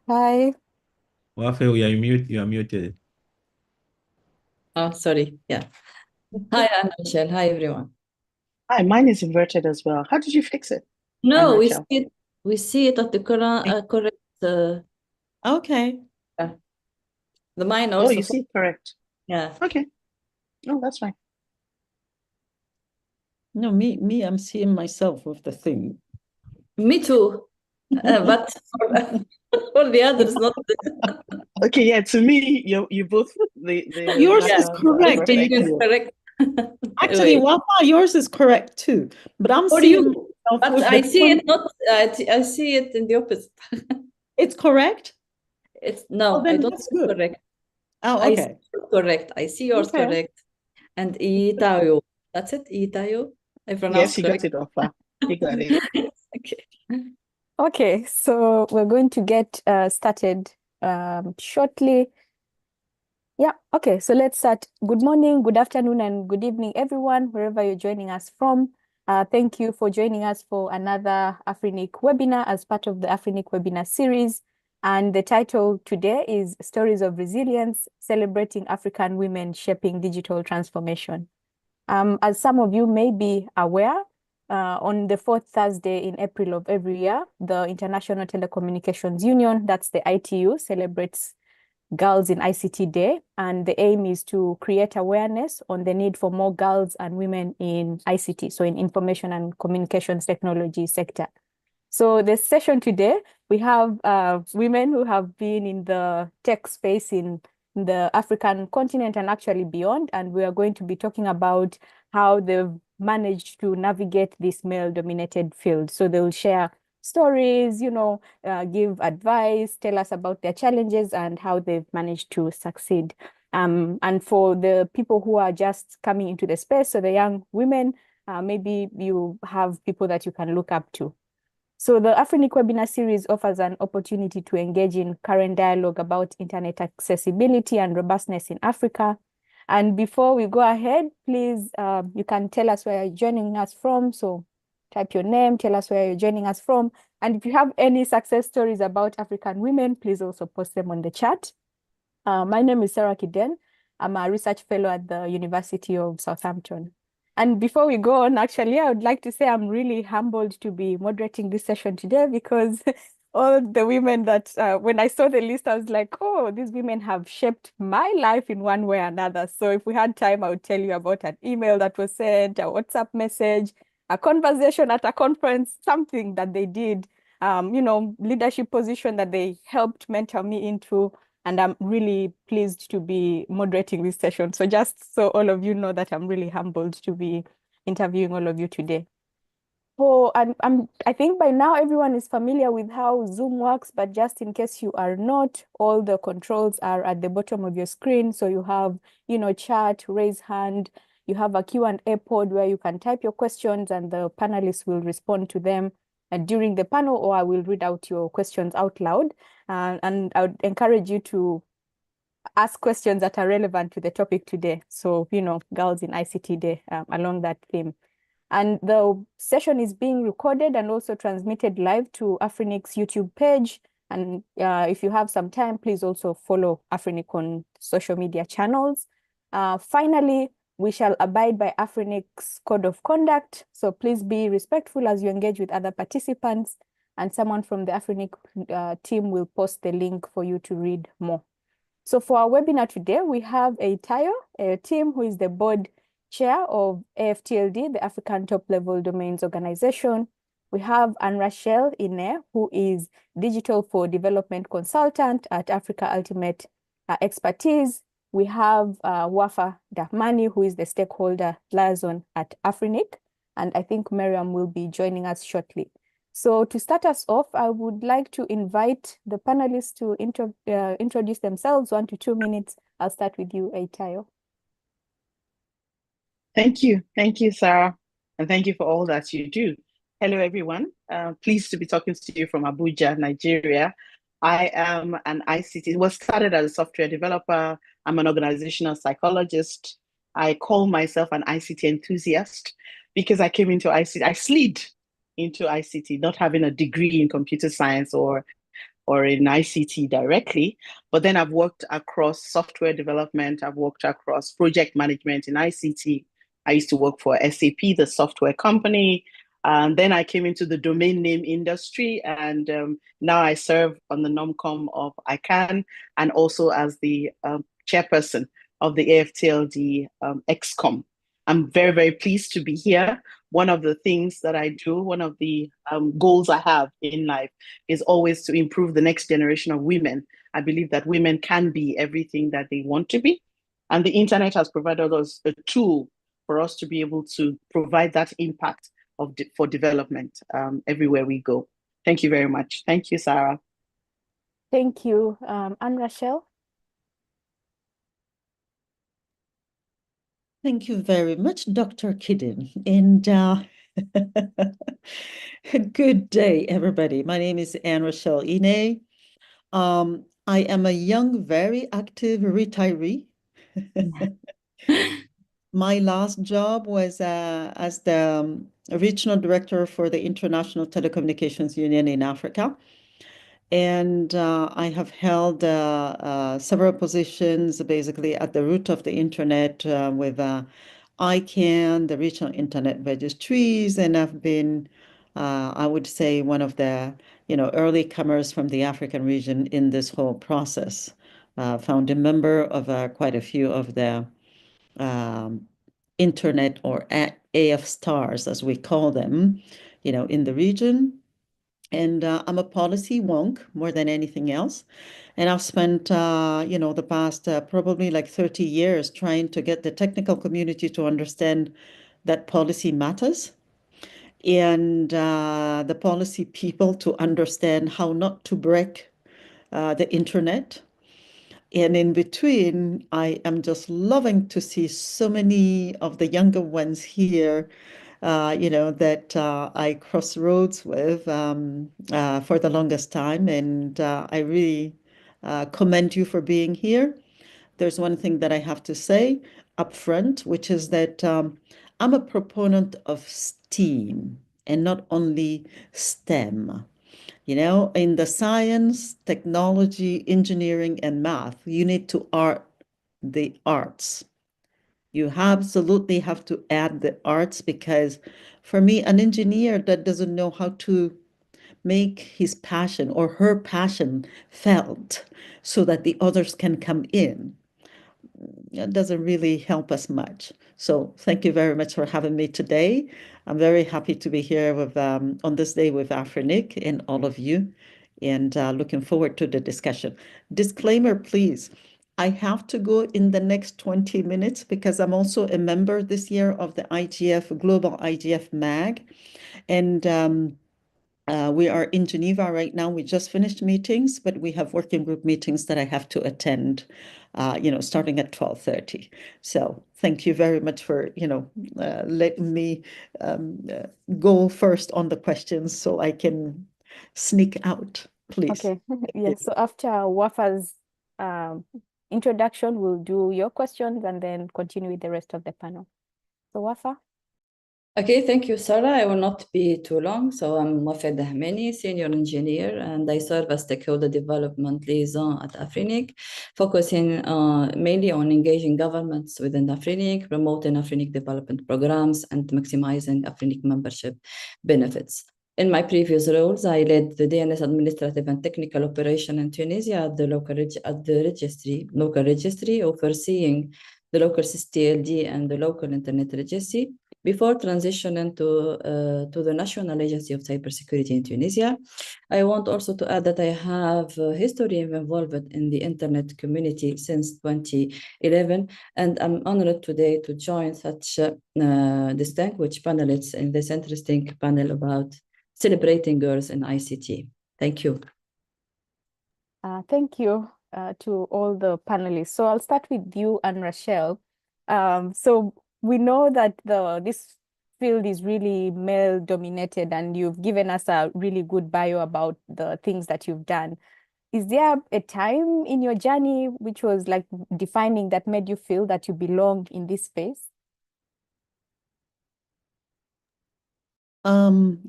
Hi. Wafe, you are muted. Oh, sorry. Yeah. Hi, Anna Michelle. Hi, everyone. Hi, mine is inverted as well. How did you fix it, No, Anna we see Rachel? it. We see it at the correct. Okay. Yeah. The mine Oh, also. you see it correct. Yeah. Okay. Oh, that's fine. No, I'm seeing myself with the thing. Me too. But for the others, not. Okay, yeah, to me, you both the Yours is backgrounds are correct. perfect. Yes, correct. Actually, Wait. Wafa, yours is correct too. But I'm For seeing you, myself but with I the see point. it not. I see it in the opposite. It's correct. It's Oh, no, I then don't that's see it good. correct. Oh, I see okay. it correct. I see yours Okay. correct. And Itayo. That's it. Itayo. I pronounced Yes, you got correct. it, Ofa. You got it. Okay. Okay, so we're going to get started shortly. Yeah, okay, so let's start. Good morning, good afternoon, and good evening, everyone, wherever you're joining us from. Thank you for joining us for another Afrinic webinar as part of the Afrinic webinar series. And the title today is Stories of Resilience, Celebrating African Women Shaping Digital Transformation. As some of you may be aware, on the fourth Thursday in April of every year, the International Telecommunications Union, that's the ITU, celebrates Girls in ICT Day. And the aim is to create awareness on the need for more girls and women in ICT, so in information and communications technology sector. So this session today, we have women who have been in the tech space in the African continent and actually beyond. And we are going to be talking about how they've managed to navigate this male-dominated field. So they'll share stories, give advice, tell us about their challenges and how they've managed to succeed. And for the people who are just coming into the space, so the young women, maybe you have people that you can look up to. So the Afrinic webinar series offers an opportunity to engage in current dialogue about internet accessibility and robustness in Africa. And before we go ahead, please, you can tell us where you're joining us from. So type your name, tell us where you're joining us from. And if you have any success stories about African women, please also post them on the chat. My name is Sarah Kiden. I'm a research fellow at the University of Southampton. And before we go on, actually, I would like to say I'm really humbled to be moderating this session today because all the women that, when I saw the list, I was like, oh, these women have shaped my life in one way or another. So if we had time, I would tell you about an email that was sent, a WhatsApp message, a conversation at a conference, something that they did, leadership position that they helped mentor me into. And I'm really pleased to be moderating this session. So just so all of you know that I'm really humbled to be interviewing all of you today. Oh, and I think by now everyone is familiar with how Zoom works, but just in case you are not, all the controls are at the bottom of your screen. So you have, chat, raise hand, you have a Q&A pod where you can type your questions and the panelists will respond to them during the panel, or I will read out your questions out loud. And I would encourage you to ask questions that are relevant to the topic today. So, Girls in ICT Day along that theme. And the session is being recorded and also transmitted live to Afrinic's YouTube page. And if you have some time, please also follow Afrinic on social media channels. Finally, we shall abide by Afrinic's code of conduct. So please be respectful as you engage with other participants. And someone from the Afrinic team will post the link for you to read more. So for our webinar today, we have Tayo, Tim, who is the board chair of AFTLD, the African Top Level Domains Organization. We have Anne-Rachel Ine, who is Digital for Development Consultant at Africa Ultimate Expertise. We have Wafa Dahmani, who is the Stakeholder Liaison at Afrinic. And I think Miriam will be joining us shortly. So to start us off, I would like to invite the panelists to introduce themselves, 1 to 2 minutes. I'll start with you, Tayo. Thank you. Thank you, Sarah. And thank you for all that you do. Hello, everyone. Pleased to be talking to you from Abuja, Nigeria. I am an ICT, started as a software developer. I'm an organizational psychologist. I call myself an ICT enthusiast because I came into ICT, I slid into ICT, not having a degree in computer science or or in ICT directly, but then I've worked across software development. I've worked across project management in ICT. I used to work for SAP, the software company. And then I came into the domain name industry, and now I serve on the NOMCOM of ICANN and also as the chairperson of the AFTLD ExCom. I'm very, very pleased to be here. One of the things that I do, one of the goals I have in life is always to improve the next generation of women. I believe that women can be everything that they want to be. And the internet has provided us a tool for us to be able to provide that impact for development everywhere we go. Thank you very much. Thank you, Sarah. Thank you, Anne-Rachel. Thank you very much, Dr. Kidin. And good day, everybody. My name is Anne-Rachel Ine. I am a young, very active retiree. My last job was as the regional director for the International Telecommunications Union in Africa. And I have held several positions basically at the root of the internet with ICANN, the regional internet registries, and I've been, I would say, one of the early comers from the African region in this whole process. Founding member of quite a few of the internet or AF stars, as we call them, in the region. And I'm a policy wonk more than anything else. And I've spent, the past probably like 30 years trying to get the technical community to understand that policy matters and the policy people to understand how not to break the internet. And in between, I am just loving to see so many of the younger ones here that I cross roads with for the longest time. And I really commend you for being here. There's one thing that I have to say up front, which is that I'm a proponent of STEAM and not only STEM. In the science, technology, engineering, and math, you need to art the arts. You absolutely have to add the arts because for me, an engineer that doesn't know how to make his passion or her passion felt so that the others can come in, it doesn't really help us much. So thank you very much for having me today. I'm very happy to be here with on this day with Afrinic and all of you, and looking forward to the discussion. Disclaimer, please. I have to go in the next 20 minutes because I'm also a member this year of the IGF, Global IGF MAG. And we are in Geneva right now. We just finished meetings, but we have working group meetings that I have to attend, starting at 12:30. So thank you very much for, letting me go first on the questions so I can sneak out, please. Okay, yeah. So after Wafa's introduction, we'll do your questions and then continue with the rest of the panel. So Wafa. Okay, thank you, Sarah. I will not be too long. So I'm Wafa Dahmani, Senior Engineer, and I serve as Stakeholder Development Liaison at Afrinic, focusing mainly on engaging governments within Afrinic, promoting Afrinic development programs, and maximizing Afrinic membership benefits. In my previous roles, I led the DNS administrative and technical operation in Tunisia at the local registry, overseeing the local CSTLD and the local internet registry, before transitioning to the National Agency of Cybersecurity in Tunisia. I want also to add that I have a history of involvement in the internet community since 2011, and I'm honored today to join such distinguished panelists in this interesting panel about celebrating girls in ICT. Thank you. Thank you to all the panelists. So I'll start with you, Anne-Rachel. So we know that this field is really male dominated, and you've given us a really good bio about the things that you've done. Is there a time in your journey which was like defining that made you feel that you belong in this space?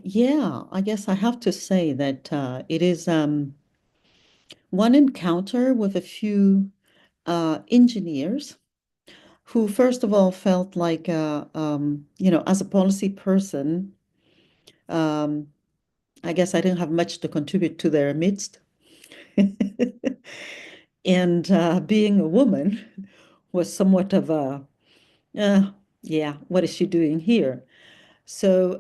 Yeah, I guess I have to say that it is one encounter with a few engineers who, first of all, felt like, as a policy person, I guess I didn't have much to contribute to their midst. And being a woman was somewhat of a, yeah, what is she doing here? So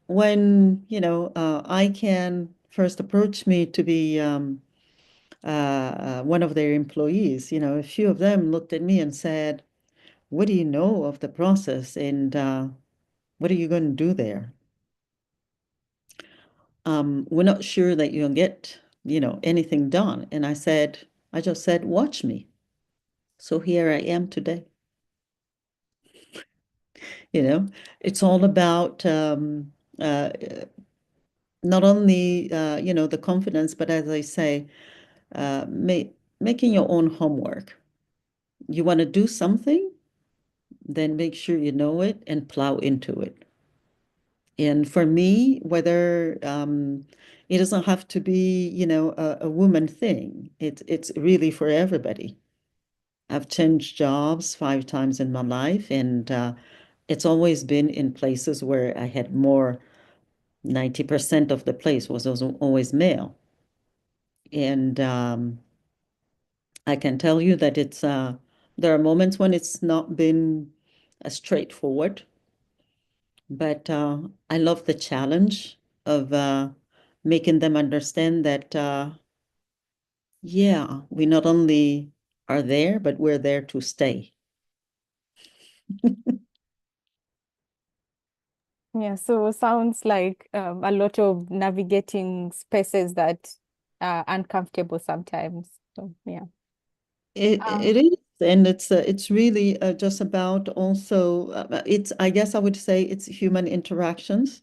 when, ICANN first approached me to be one of their employees, a few of them looked at me and said, what do you know of the process, and what are you going to do there? We're not sure that you'll get, anything done. And I just said, watch me. So here I am today. It's all about not only, the confidence, but as I say, making your own homework. You want to do something, then make sure you know it and plow into it. And for me, whether it doesn't have to be, a woman thing, it's really for everybody. I've changed jobs 5 times in my life, and it's always been in places where I had more, 90% of the place was also always male. And I can tell you that there are moments when it's not been as straightforward, but I love the challenge of making them understand that, yeah, we not only are there, but we're there to stay. Yeah, so sounds like a lot of navigating spaces that are uncomfortable sometimes. So yeah. It is, and it's really just about also, I guess I would say it's human interactions.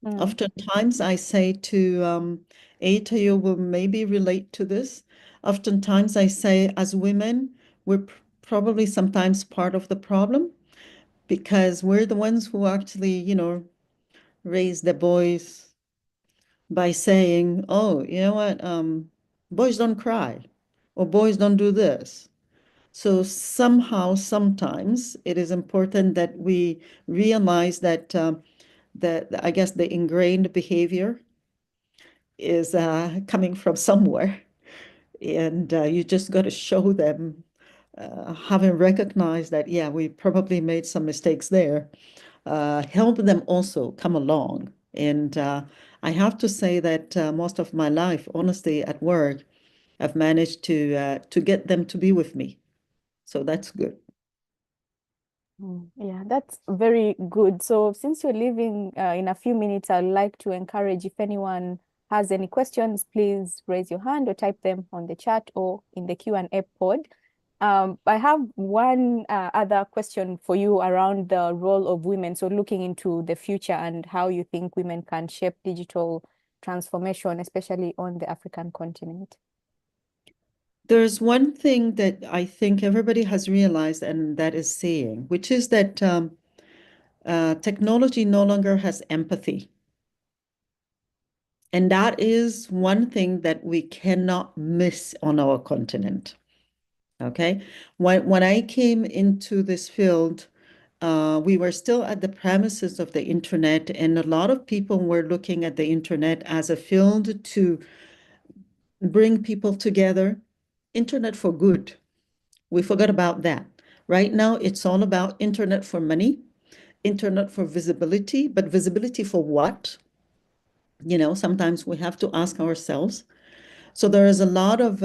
Oftentimes I say to Ada, you will maybe relate to this. Oftentimes I say, as women, we're probably sometimes part of the problem, because we're the ones who actually, raise the boys by saying, oh, you know what, boys don't cry, or boys don't do this. So somehow, sometimes it is important that we realize that I guess the ingrained behavior is coming from somewhere, and you just got to show them, having recognized that, yeah, we probably made some mistakes there, help them also come along. And I have to say that most of my life, honestly, at work, I've managed to get them to be with me. So that's good. Yeah, that's very good. So since you're leaving in a few minutes, I'd like to encourage, if anyone has any questions, please raise your hand or type them on the chat or in the Q&A pod. I have one other question for you around the role of women. So looking into the future and how you think women can shape digital transformation, especially on the African continent. There's one thing that I think everybody has realized, and that is saying, which is that technology no longer has empathy. And that is one thing that we cannot miss on our continent. Okay. When I came into this field, we were still at the premises of the internet, and a lot of people were looking at the internet as a field to bring people together, internet for good. We forgot about that. Right now, it's all about internet for money, internet for visibility, but visibility for what? Sometimes we have to ask ourselves. So there is a lot of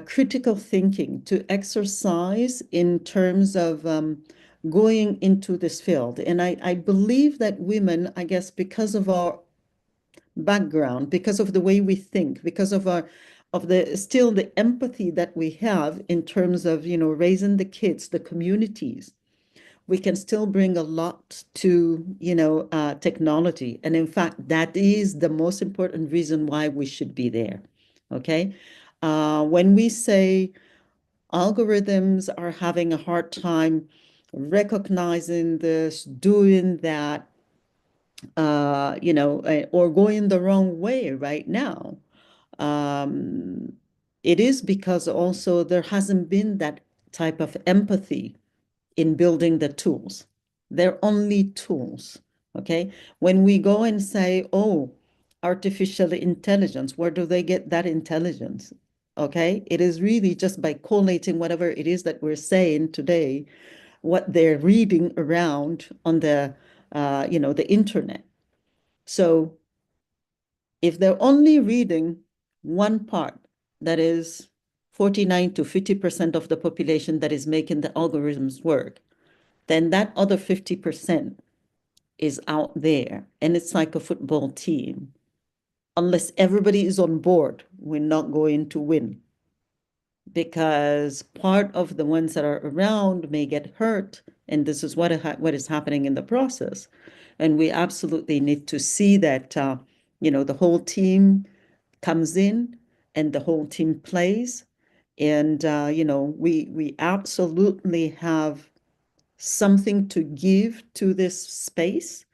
critical thinking to exercise in terms of going into this field. And I believe that women, I guess, because of our background, because of the way we think, because of the empathy that we have in terms of, raising the kids, the communities, we can still bring a lot to, technology. And in fact, that is the most important reason why we should be there. Okay. When we say algorithms are having a hard time recognizing this, doing that, or going the wrong way right now, it is because also there hasn't been that type of empathy in building the tools. They're only tools, okay? When we go and say, oh, artificial intelligence, where do they get that intelligence? Okay, it is really just by collating whatever it is that we're saying today, what they're reading around on the, the internet. So if they're only reading one part, that is 49 to 50% of the population that is making the algorithms work, then that other 50% is out there, and it's like a football team. Unless everybody is on board, we're not going to win, because part of the ones that are around may get hurt, and this is what is happening in the process. And we absolutely need to see that, the whole team comes in and the whole team plays. And, we absolutely have something to give to this space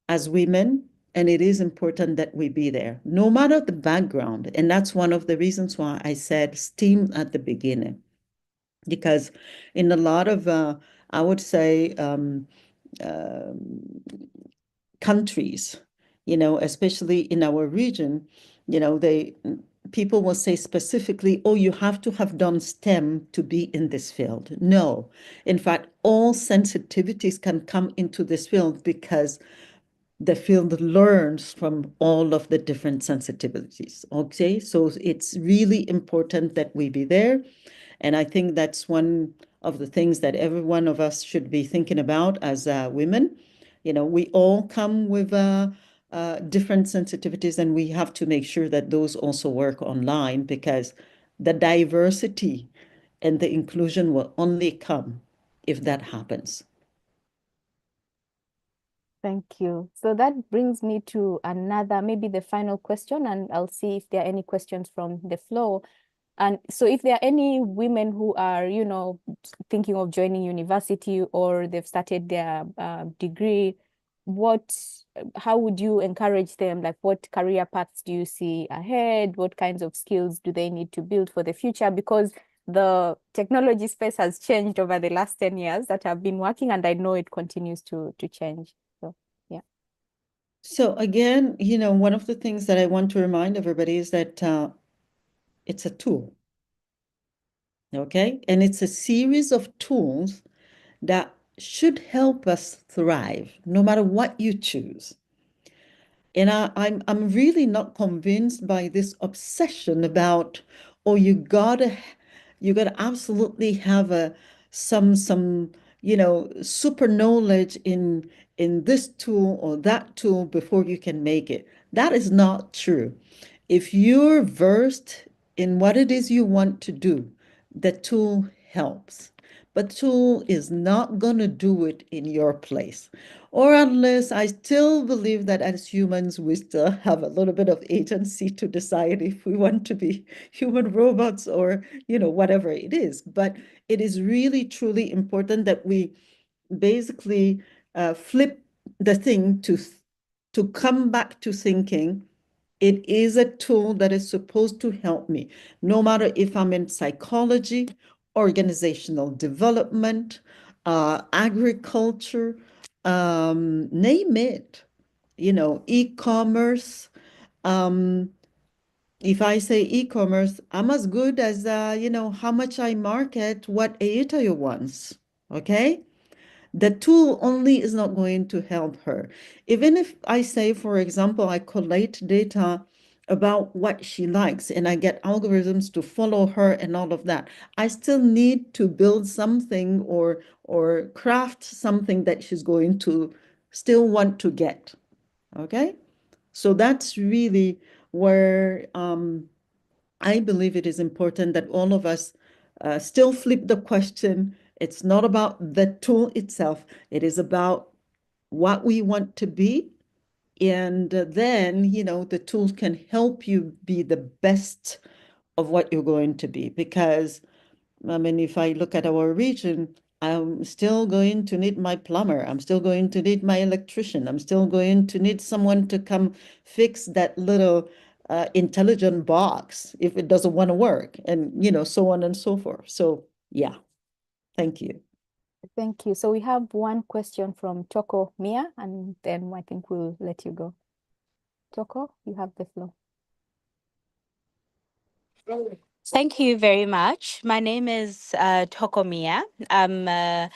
as women, and it is important that we be there, no matter the background. And that's one of the reasons why I said STEAM at the beginning, because in a lot of, I would say, countries, especially in our region, people will say specifically, oh, you have to have done STEM to be in this field. No, in fact, all sensitivities can come into this field because the field learns from all of the different sensitivities. Okay, so it's really important that we be there. And I think that's one of the things that every one of us should be thinking about as women. We all come with different sensitivities, and we have to make sure that those also work online, because the diversity and the inclusion will only come if that happens. Thank you. So that brings me to another, maybe the final question, and I'll see if there are any questions from the floor. And so if there are any women who are, thinking of joining university, or they've started their degree, how would you encourage them? Like, what career paths do you see ahead? What kinds of skills do they need to build for the future? Because the technology space has changed over the last 10 years that I've been working, and I know it continues to change. So, yeah. So again, one of the things that I want to remind everybody is that it's a tool, okay? And it's a series of tools that should help us thrive, no matter what you choose. And I'm really not convinced by this obsession about, oh, you gotta absolutely have some super knowledge in this tool or that tool before you can make it. That is not true. If you're versed in what it is you want to do, the tool helps. But tool is not going to do it in your place. Or unless, I still believe that as humans, we still have a little bit of agency to decide if we want to be human robots or, whatever it is. But it is really, truly important that we basically flip the thing to come back to thinking, it is a tool that is supposed to help me, no matter if I'm in psychology, organizational development, agriculture, name it, e-commerce. If I say e-commerce, I'm as good as, how much I market what Aitayo wants, okay? The tool only is not going to help her. Even if I say, for example, I collate data about what she likes and I get algorithms to follow her and all of that, I still need to build something or craft something that she's going to still want to get, okay? So that's really where I believe it is important that all of us still flip the question. It's not about the tool itself. It is about what we want to be. And then, the tools can help you be the best of what you're going to be. Because, if I look at our region, I'm still going to need my plumber. I'm still going to need my electrician. I'm still going to need someone to come fix that little intelligent box if it doesn't want to work, and so on and so forth. So yeah, thank you. Thank you. So we have one question from Toko Mia, and then I think we'll let you go. Toko, you have the floor. Thank you very much. My name is Toko Mia. I'm the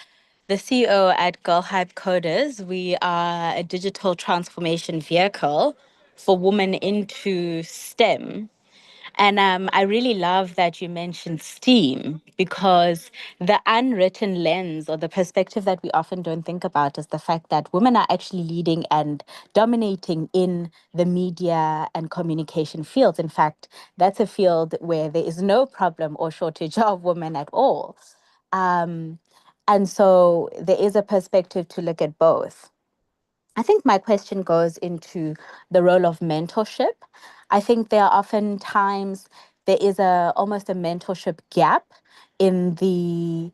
CEO at Girl Hype Coders. We are a digital transformation vehicle for women into STEM. And I really love that you mentioned STEAM, because the unwritten lens or the perspective that we often don't think about is the fact that women are actually leading and dominating in the media and communication fields. In fact, that's a field where there is no problem or shortage of women at all. And so there is a perspective to look at both. I think my question goes into the role of mentorship. I think there are often times there is almost a mentorship gap in the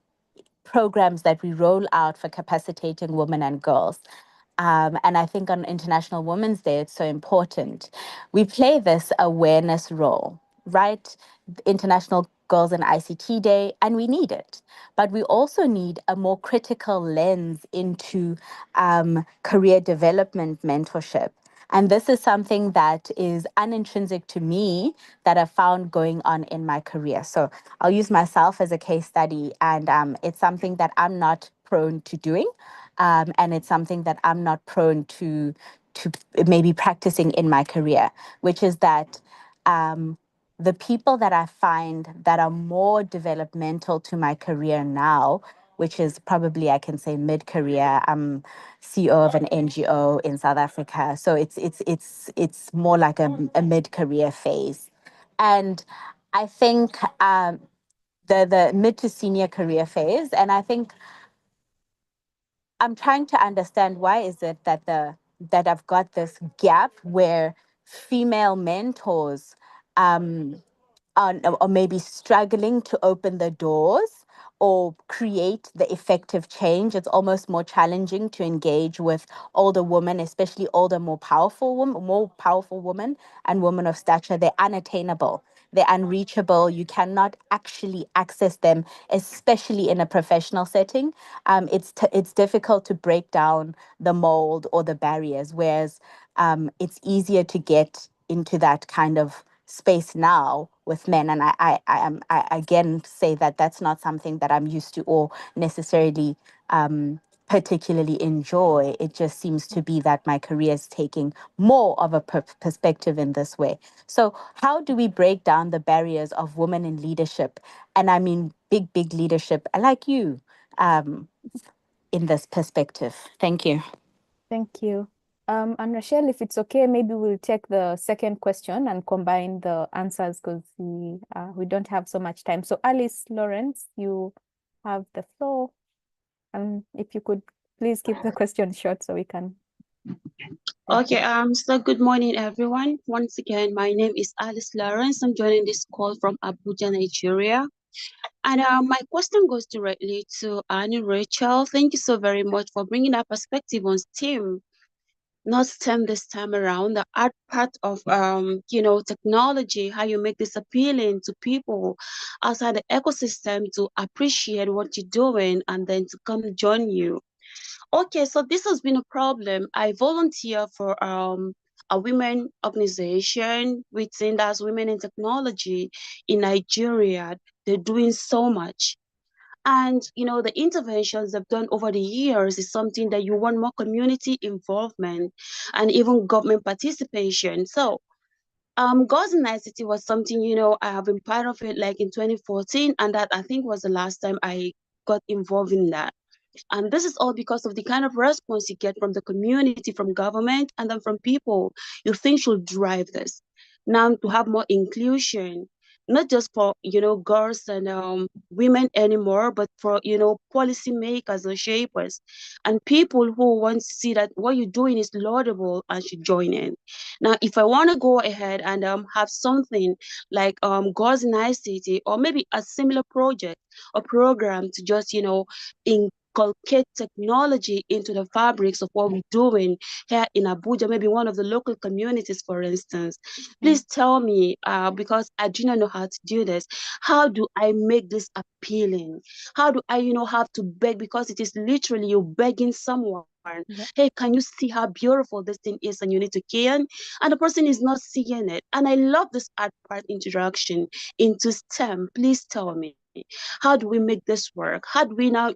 programs that we roll out for capacitating women and girls. And I think on International Women's Day, it's so important. We play this awareness role, right? International Girls in ICT Day, and we need it. But we also need a more critical lens into career development mentorship. And this is something that is unintrinsic to me that I've found going on in my career. So I'll use myself as a case study, and it's something that I'm not prone to doing. And it's something that I'm not prone to maybe practicing in my career, which is that the people that I find that are more developmental to my career now, which is probably, I can say, mid-career. I'm CEO of an NGO in South Africa, so it's more like a mid-career phase, and I think the mid to senior career phase, and I think I'm trying to understand why is it that I've got this gap where female mentors or maybe struggling to open the doors or create the effective change. It's almost more challenging to engage with older women, especially older, more powerful women and women of stature. They're unattainable. They're unreachable. You cannot actually access them, especially in a professional setting. It's difficult to break down the mold or the barriers, whereas it's easier to get into that kind of space now with men. And I again say that that's not something that I'm used to or necessarily particularly enjoy. It just seems to be that my career is taking more of a perspective in this way. So how do we break down the barriers of women in leadership? And I mean big leadership, like you, in this perspective. Thank you. Thank you. And Rachel, if it's okay, maybe we'll take the second question and combine the answers because we don't have so much time. So Alice Lawrence, you have the floor. If you could please keep the question short so we can. Okay, so good morning, everyone. Once again, my name is Alice Lawrence. I'm joining this call from Abuja, Nigeria. And my question goes directly to Annie Rachel. Thank you so very much for bringing that perspective on STEAM. Not STEM this time around, the art part of technology, how you make this appealing to people outside the ecosystem to appreciate what you're doing and then to come join you. Okay, so this has been a problem. I volunteer for a women organization within that's Women in Technology in Nigeria. They're doing so much. And, the interventions they've done over the years is something that you want more community involvement and even government participation. So, Girls in ICT was something, I have been part of it like in 2014, and that I think was the last time I got involved in that. And this is all because of the kind of response you get from the community, from government, and then from people you think should drive this. Now to have more inclusion, not just for girls and women anymore, but for policymakers and shapers and people who want to see that what you're doing is laudable and should join in. Now, if I want to go ahead and have something like Girls in ICT or maybe a similar project or program to just inculcate technology into the fabrics of what we're doing here in Abuja, maybe one of the local communities, for instance. Please tell me, because I do not know how to do this, how do I make this appealing? How do I, have to beg? Because it is literally you begging someone, hey, can you see how beautiful this thing is? And you need to key in, and the person is not seeing it. And I love this art part introduction into STEM. Please tell me, how do we make this work? How do we now,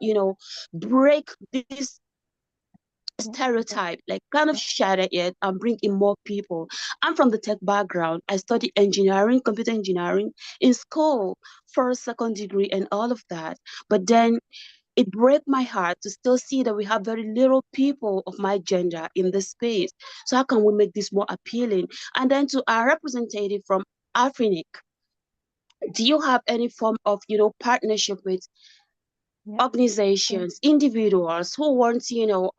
break this stereotype, like kind of shatter it and bring in more people? I'm from the tech background. I studied engineering, computer engineering in school, first, second degree, and all of that. But then it breaks my heart to still see that we have very little people of my gender in this space. So how can we make this more appealing? And then to our representative from Afrinic, do you have any form of, partnership with organizations, individuals who want to,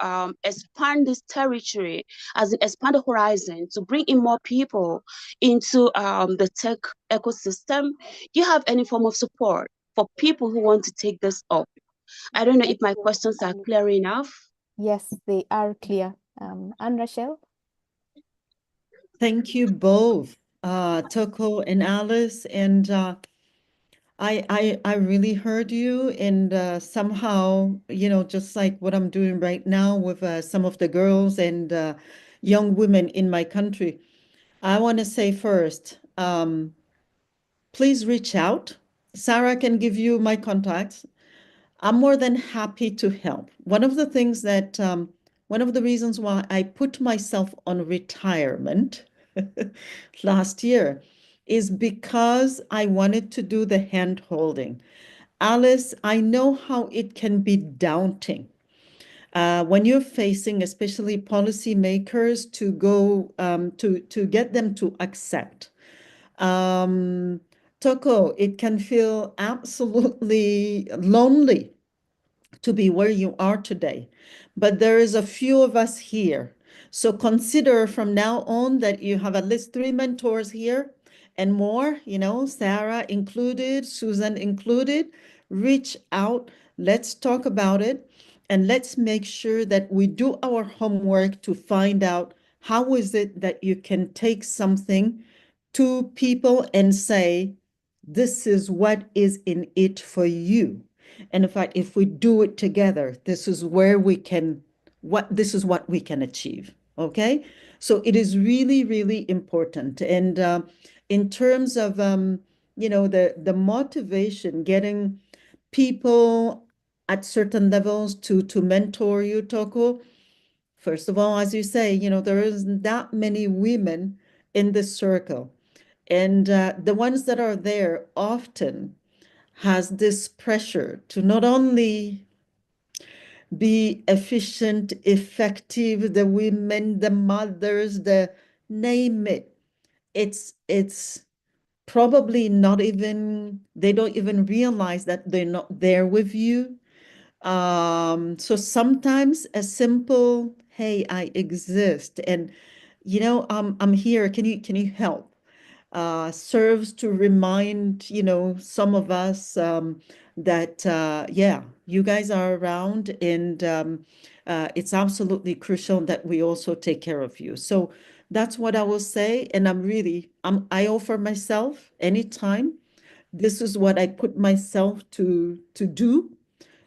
expand this territory, as in expand the horizon to bring in more people into the tech ecosystem? Do you have any form of support for people who want to take this up? I don't know if my questions are clear enough. Yes, they are clear. Anne Rachel? Thank you both, Toko and Alice. And I really heard you, and somehow, just like what I'm doing right now with some of the girls and young women in my country, I want to say first, please reach out. Sarah can give you my contacts. I'm more than happy to help. One of the reasons why I put myself on retirement last year is because I wanted to do the hand holding. Alice, I know how it can be daunting when you're facing, especially policymakers, to go to get them to accept. Toko, it can feel absolutely lonely to be where you are today, but there is a few of us here. So consider from now on that you have at least 3 mentors here and more, Sarah included, Susan included. Reach out, let's talk about it, and let's make sure that we do our homework to find out how is it that you can take something to people and say, this is what is in it for you. And in fact, if we do it together, this is where this is what we can achieve. Okay. So it is really, really important. And in terms of, the motivation, getting people at certain levels to mentor you, Toko, first of all, as you say, there isn't that many women in this circle. And the ones that are there often has this pressure to not only be efficient, effective, the women, the mothers, the name it. It's probably not even, they don't even realize that they're not there with you. So sometimes a simple, hey, I exist, and I'm here. Can you help? Serves to remind, some of us that, yeah, you guys are around, and it's absolutely crucial that we also take care of you. So that's what I will say. And I offer myself anytime. This is what I put myself to do.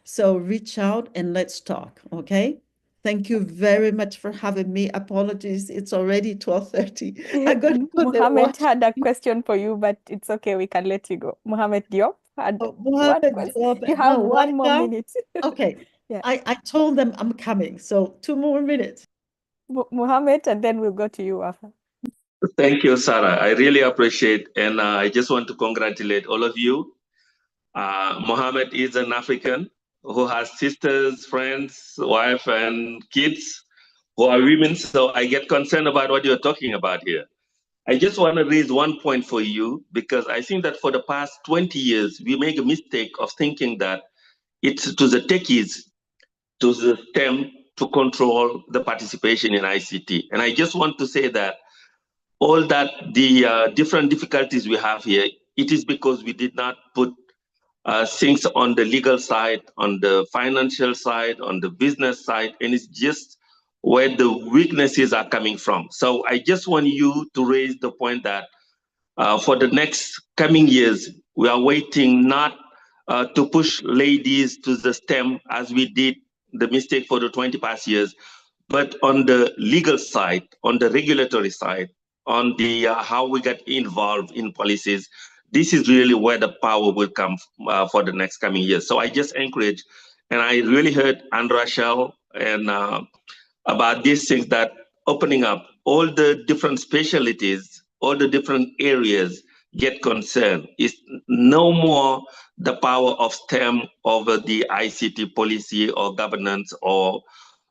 So reach out and let's talk, okay? Thank you very much for having me. Apologies, it's already 12:30. I got to put the Mohammed watch. had a question for you, but it's okay, we can let you go. Mohammed Diop had Oh, one Mohammed question. Diop, You have no, one more now? minute. Okay, Yeah. I told them I'm coming, so 2 more minutes. Mohammed, and then we'll go to you, Wafa. Thank you, Sarah. I really appreciate, and I just want to congratulate all of you. Mohammed is an African who has sisters, friends, wife, and kids who are women. So I get concerned about what you're talking about here. I just want to raise one point for you, because I think that for the past 20 years, we make a mistake of thinking that it's to the techies, to the STEM, to control the participation in ICT. And I just want to say that all that the different difficulties we have here, it is because we did not put things on the legal side, on the financial side, on the business side, and it's just where the weaknesses are coming from. So I just want you to raise the point that for the next coming years, we are waiting not to push ladies to the STEM as we did the mistake for the 20 past years, but on the legal side, on the regulatory side, on the how we get involved in policies, this is really where the power will come for the next coming years. So I just encourage, and I really heard Andra Shell and about these things that opening up all the different specialties, all the different areas get concerned. It's no more the power of STEM over the ICT policy or governance or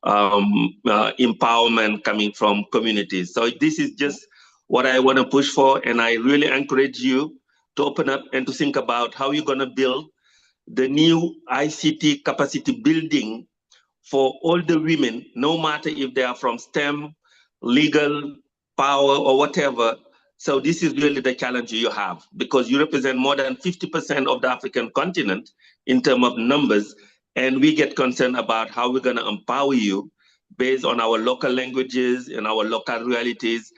empowerment coming from communities. So this is just what I want to push for. And I really encourage you to open up and to think about how you're going to build the new ICT capacity building for all the women, no matter if they are from STEM, legal, power, or whatever. So this is really the challenge you have, because you represent more than 50% of the African continent in terms of numbers, and we get concerned about how we're going to empower you based on our local languages and our local realities,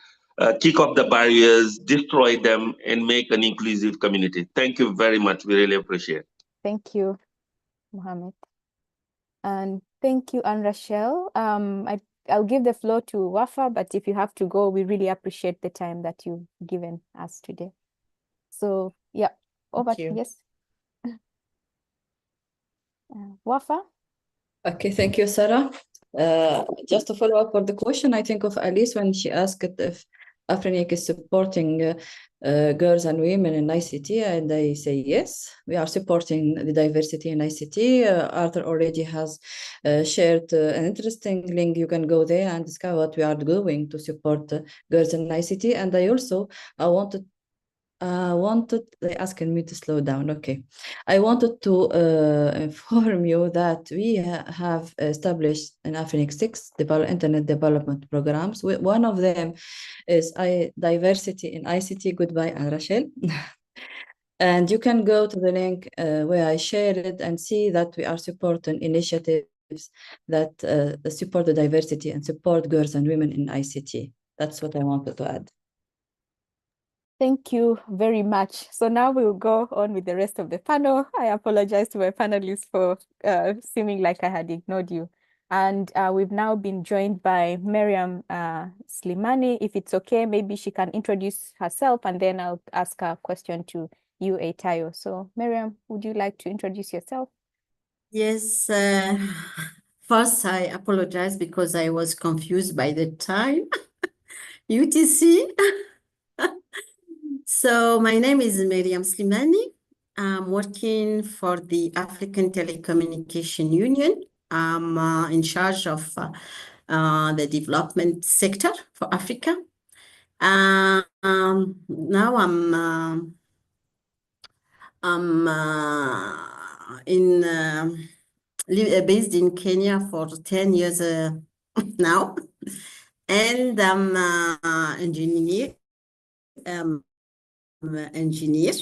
kick off the barriers, destroy them, and make an inclusive community. Thank you very much. We really appreciate it. Thank you, Mohammed. And thank you, Anne Rachel. I'll give the floor to Wafa, but if you have to go, we really appreciate the time that you've given us today. So yeah, over to you. Yes. Wafa? Okay, thank you, Sarah. Just to follow up on the question, I think of Alice when she asked if Afrinic is supporting girls and women in ICT, and I say yes, we are supporting the diversity in ICT. Arthur already has shared an interesting link. You can go there and discover what we are doing to support girls in ICT. And I also they asking me to slow down. Okay, I wanted to inform you that we have established in Afrinic 6 internet development programs. One of them is diversity in ICT. Goodbye, Anne Rachel. And you can go to the link where I shared it and see that we are supporting initiatives that support the diversity and support girls and women in ICT. That's what I wanted to add. Thank you very much. So now we'll go on with the rest of the panel. I apologize to my panelists for seeming like I had ignored you. And we've now been joined by Miriam Slimani. If it's okay, maybe she can introduce herself and then I'll ask a question to you, Etayo. So Miriam, would you like to introduce yourself? Yes. First, I apologize because I was confused by the time. UTC. So my name is Miriam Slimani. I'm working for the African Telecommunication Union. I'm in charge of the development sector for Africa. Now I'm based in Kenya for 10 years now, and I'm engineer,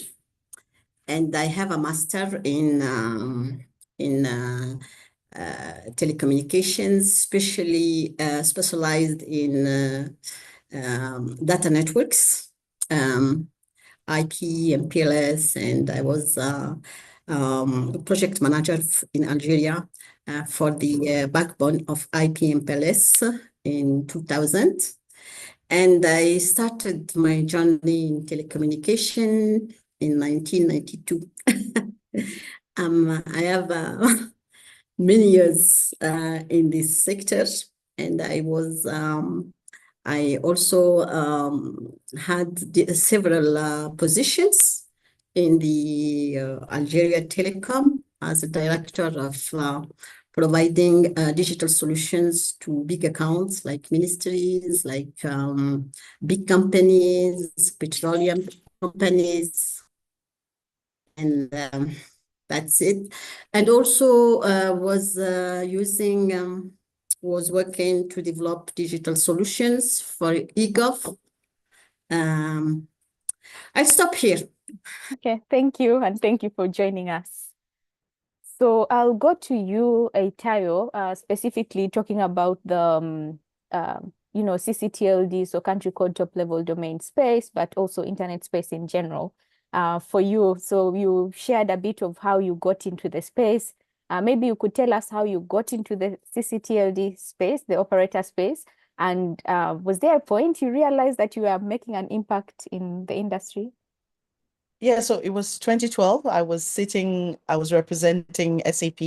and I have a master in telecommunications, especially specialized in data networks, IP, MPLS, and I was project manager in Algeria for the backbone of IP MPLS in 2000. And I started my journey in telecommunication in 1992. I have many years in this sector, and I was I also had several positions in the Algeria Telecom as a director of providing digital solutions to big accounts like ministries, like big companies, petroleum companies, and that's it. And also was working to develop digital solutions for eGov. I stop here Okay, thank you, and thank you for joining us. So I'll go to you, Tayo, specifically talking about the CCTLD, so country code top level domain space, but also internet space in general. For you, so you shared a bit of how you got into the space. Maybe you could tell us how you got into the CCTLD space, the operator space, and was there a point you realized that you are making an impact in the industry? Yeah, so it was 2012. I was representing SAP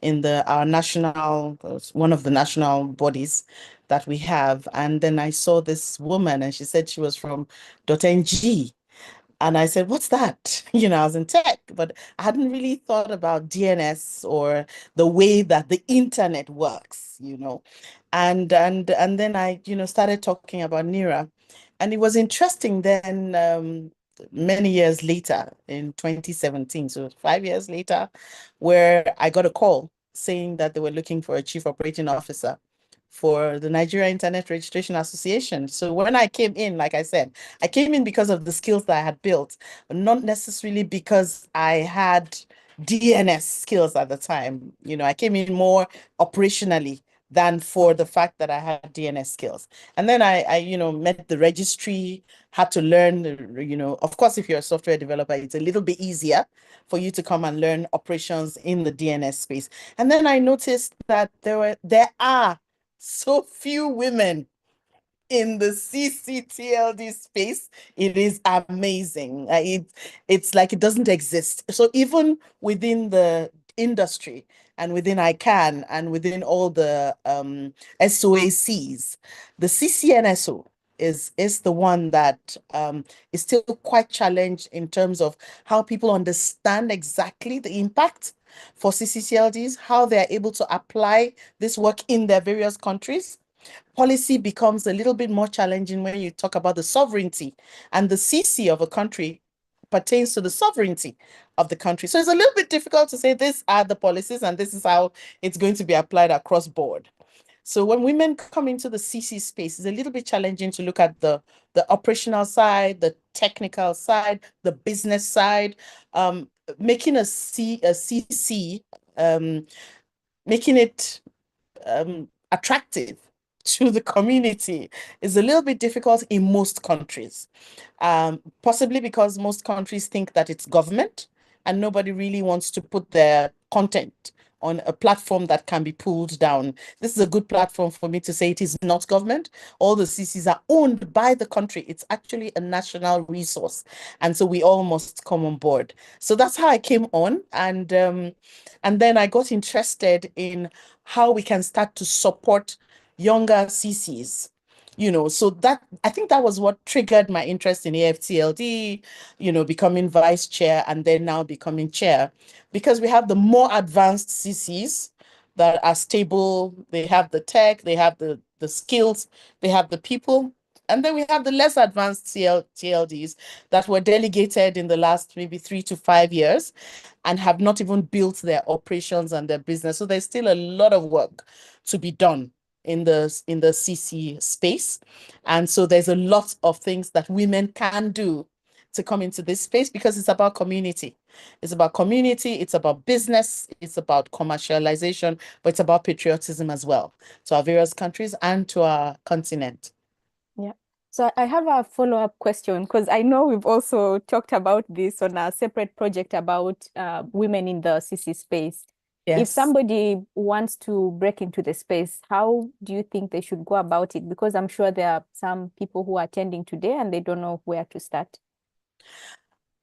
in our national, one of the national bodies that we have. And then I saw this woman and she said she was from .ng. And I said, what's that? I was in tech, but I hadn't really thought about DNS or the way that the internet works. And then I, started talking about NERA. And it was interesting then, many years later in 2017, so 5 years later, where I got a call saying that they were looking for a chief operating officer for the Nigeria Internet Registration Association. So when I came in, like I said, I came in because of the skills that I had built, but not necessarily because I had DNS skills at the time. I came in more operationally than for the fact that I had DNS skills. And then I met the registry, had to learn, of course, if you're a software developer, it's a little bit easier for you to come and learn operations in the DNS space. And then I noticed that there are so few women in the CCTLD space. It is amazing. It's like it doesn't exist. So even within the industry and within ICANN and within all the SOACs, the CCNSO is the one that is still quite challenged in terms of how people understand exactly the impact for CCTLDs, how they're able to apply this work in their various countries. Policy becomes a little bit more challenging when you talk about the sovereignty, and the CC of a country pertains to the sovereignty of the country. So it's a little bit difficult to say these are the policies and this is how it's going to be applied across board. So when women come into the CC space, it's a little bit challenging to look at the operational side, the technical side, the business side, making a CC, making it attractive to the community is a little bit difficult in most countries, possibly because most countries think that it's government and nobody really wants to put their content on a platform that can be pulled down. This is a good platform for me to say it is not government. All the CCs are owned by the country. It's actually a national resource. And so we all must come on board. So that's how I came on. And then I got interested in how we can start to support younger CCs. So that I think that was what triggered my interest in AFTLD, becoming vice chair and then now becoming chair, because we have the more advanced CCs that are stable. They have the tech, they have the skills, they have the people. And then we have the less advanced TLDs that were delegated in the last maybe 3 to 5 years and have not even built their operations and their business. So there's still a lot of work to be done in the CC space. And so there's a lot of things that women can do to come into this space because it's about community. It's about community, it's about business, it's about commercialization, but it's about patriotism as well to our various countries and to our continent. Yeah. So I have a follow-up question because I know we've also talked about this on a separate project about women in the CC space. If Yes. somebody wants to break into the space, how do you think they should go about it? Because I'm sure there are some people who are attending today and they don't know where to start.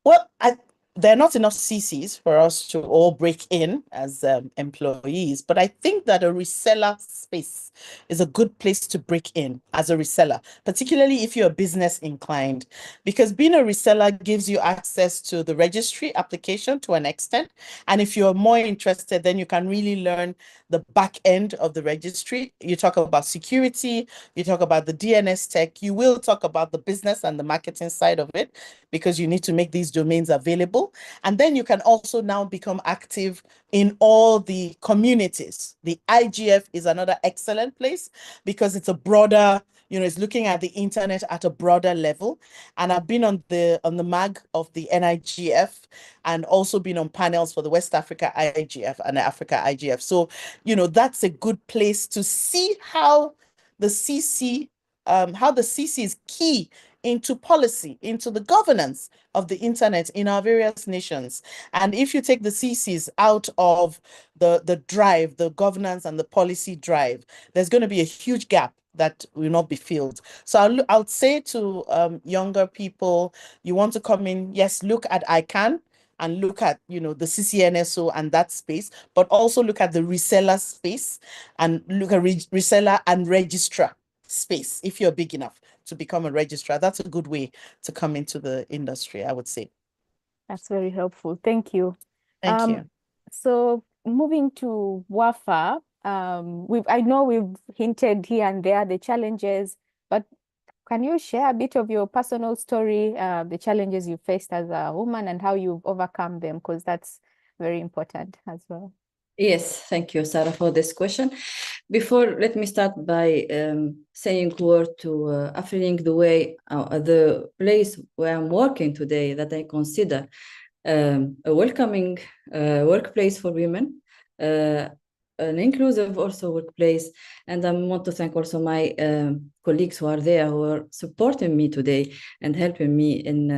Well, there are not enough CCs for us to all break in as employees, but I think that a reseller space is a good place to break in as a reseller, particularly if you're business inclined, because being a reseller gives you access to the registry application to an extent. And if you're more interested, then you can really learn the back end of the registry. You talk about security, you talk about the DNS tech, you will talk about the business and the marketing side of it, because you need to make these domains available. And then you can also now become active in all the communities. The IGF is another excellent place because it's a broader, is looking at the internet at a broader level. And I've been on the MAG of the NIGF and also been on panels for the West Africa IGF and the Africa IGF. So, that's a good place to see how the CC is key into policy, into the governance of the internet in our various nations. And if you take the CCs out of the drive, the governance and the policy drive, there's going to be a huge gap that will not be filled. So I would say to younger people, you want to come in, yes, look at ICANN and look at, the CCNSO and that space, but also look at the reseller space and look at reseller and registrar space if you're big enough to become a registrar. That's a good way to come into the industry, I would say. That's very helpful. Thank you. Thank you. So moving to WAFA, I know we've hinted here and there the challenges, but can you share a bit of your personal story, the challenges you faced as a woman and how you've overcome them? Because that's very important as well. Yes, thank you, Sarah, for this question. Before, let me start by saying a word to Afrilink, the place where I'm working today, that I consider a welcoming workplace for women, an inclusive also workplace. And I want to thank also my colleagues who are there, who are supporting me today and helping me in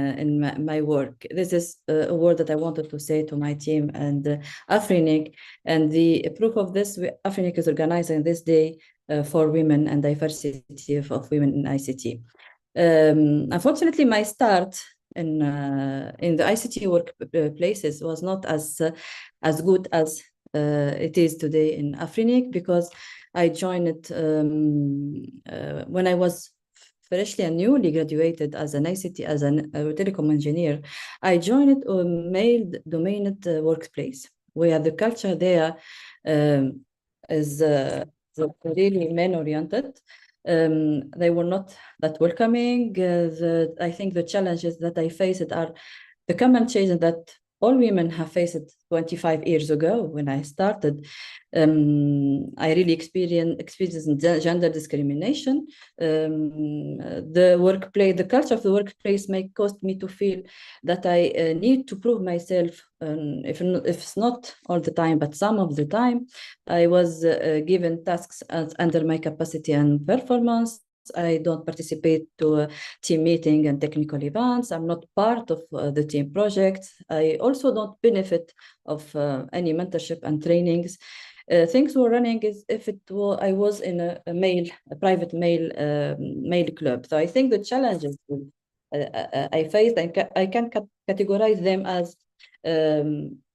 my work. This is a word that I wanted to say to my team and Afrilink. And the proof of this, Afrilink is organizing this day for women and diversity of women in ICT. Unfortunately, my start in the ICT workplaces was not as good as it is today in Afrilink, because I joined it when I was freshly and newly graduated as an ICT, as a telecom engineer. I joined a male-dominated workplace where the culture there is really men-oriented. They were not that welcoming. I think the challenges that I faced are the common changes that all women have faced 25 years ago when I started. I really experienced gender discrimination. The culture of the workplace may cause me to feel that I need to prove myself, if it's not all the time, but some of the time. I was given tasks under my capacity and performance. I don't participate to team meeting and technical events. I'm not part of the team projects. I also don't benefit of any mentorship and trainings. Things were running as if I was in a private male club. So I think the challenges I faced, I can categorize them as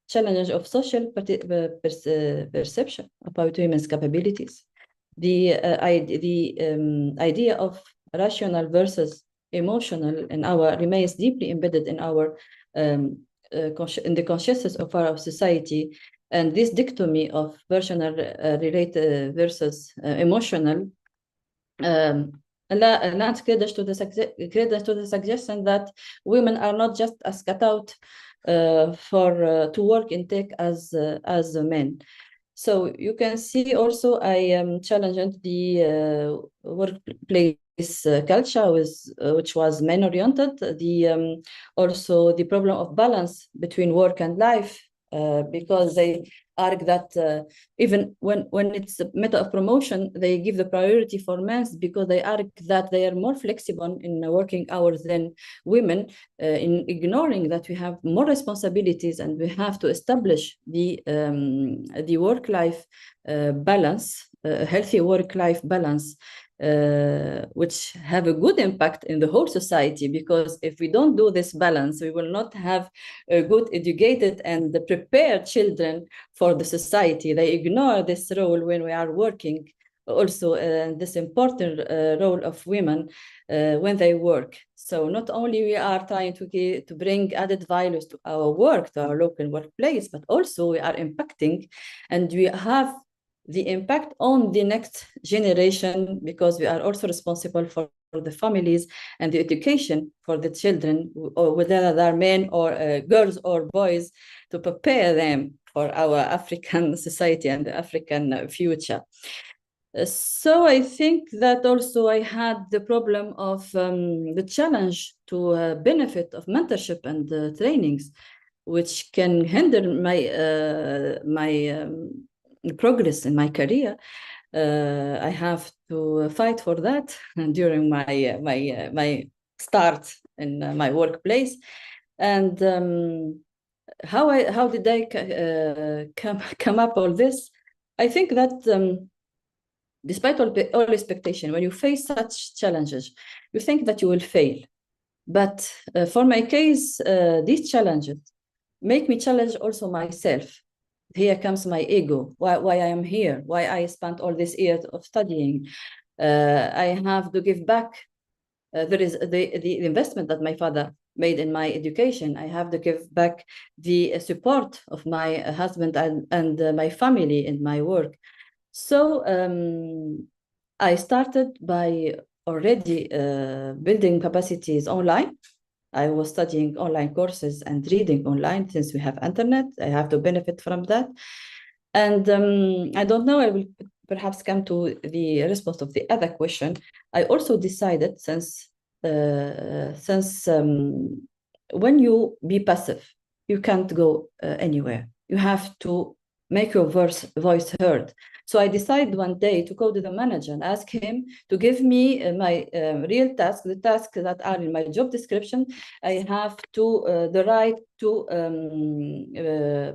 challenges of social perception about women's capabilities. The idea of rational versus emotional remains deeply embedded in in the consciousness of our society, and this dichotomy of rational related versus emotional lends credence to the suggestion that women are not just as cut out to work in tech as men. So you can see also I challenged the workplace culture which was men-oriented. Also the problem of balance between work and life, because they argue that even when it's a matter of promotion, they give the priority for men because they argue that they are more flexible in working hours than women, in ignoring that we have more responsibilities and we have to establish the work-life balance, healthy work-life balance, which have a good impact in the whole society, because if we don't do this balance, we will not have a good educated and prepared children for the society. They ignore this role when we are working, also this important role of women when they work. So not only we are trying to bring added values to our work, to our local workplace, but also we are impacting, and we have the impact on the next generation, because we are also responsible for the families and the education for the children, or whether they are men or girls or boys, to prepare them for our African society and the African future. So I think that also I had the problem of the challenge to benefit of mentorship and trainings, which can hinder my progress in my career. I have to fight for that during my start in my workplace, and how did I come up all this? I think that despite all expectation, when you face such challenges, you think that you will fail. But for my case, these challenges make me challenge also myself. Here comes my ego, why I am here, why I spent all these years of studying. I have to give back. There is the investment that my father made in my education. I have to give back the support of my husband and my family in my work. So I started by already building capacities online. I was studying online courses and reading online. Since we have internet, I have to benefit from that. And I don't know, I will perhaps come to the response of the other question. I also decided since when you be passive, you can't go anywhere. You have to make your voice heard. So I decided one day to go to the manager and ask him to give me my real task, the tasks that are in my job description. I have to the right to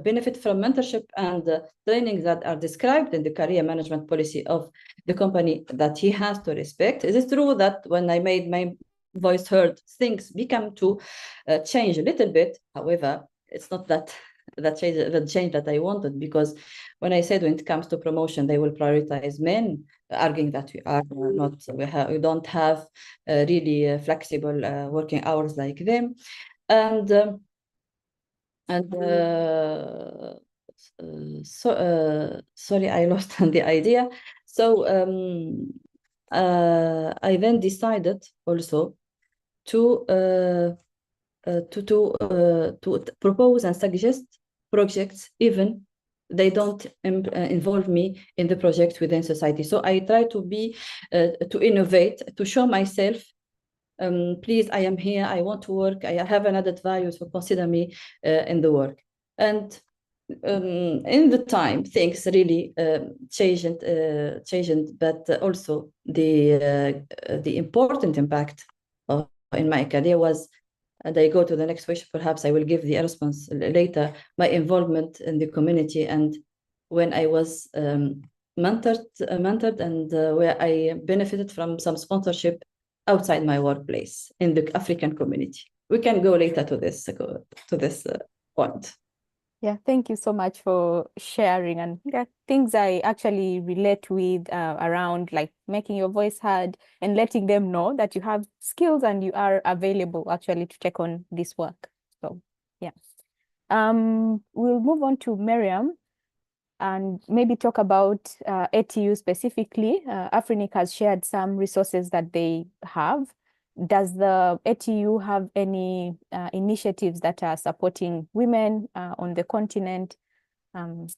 benefit from mentorship and training that are described in the career management policy of the company that he has to respect. It is true that when I made my voice heard, things become to change a little bit. However, it's not that change that I wanted, because when I said when it comes to promotion, they will prioritize men, arguing that we don't have really flexible working hours like them, and sorry, I lost the idea. So I then decided also to propose and suggest projects, even they don't involve me in the project within society. So I try to be to innovate, to show myself, please, I am here, I want to work, I have an added value, so consider me in the work. And in the time, things really changed, but also the important impact in my career was, and I go to the next question, perhaps I will give the response later, my involvement in the community, and when I was mentored and where I benefited from some sponsorship outside my workplace in the African community. We can go later to this point. Yeah, thank you so much for sharing. And yeah, things I actually relate with around like making your voice heard and letting them know that you have skills and you are available actually to take on this work. So yeah. We'll move on to Miriam and maybe talk about ATU specifically. Afrinic has shared some resources that they have. Does the ATU have any initiatives that are supporting women on the continent? And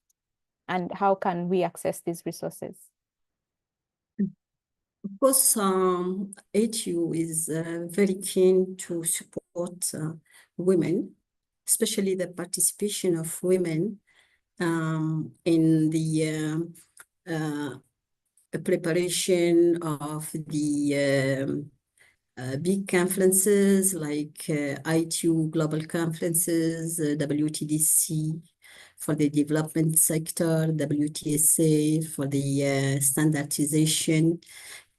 how can we access these resources? Of course, ATU is very keen to support women, especially the participation of women in the preparation of the big conferences like ITU global conferences, WTDC for the development sector, WTSA for the standardization,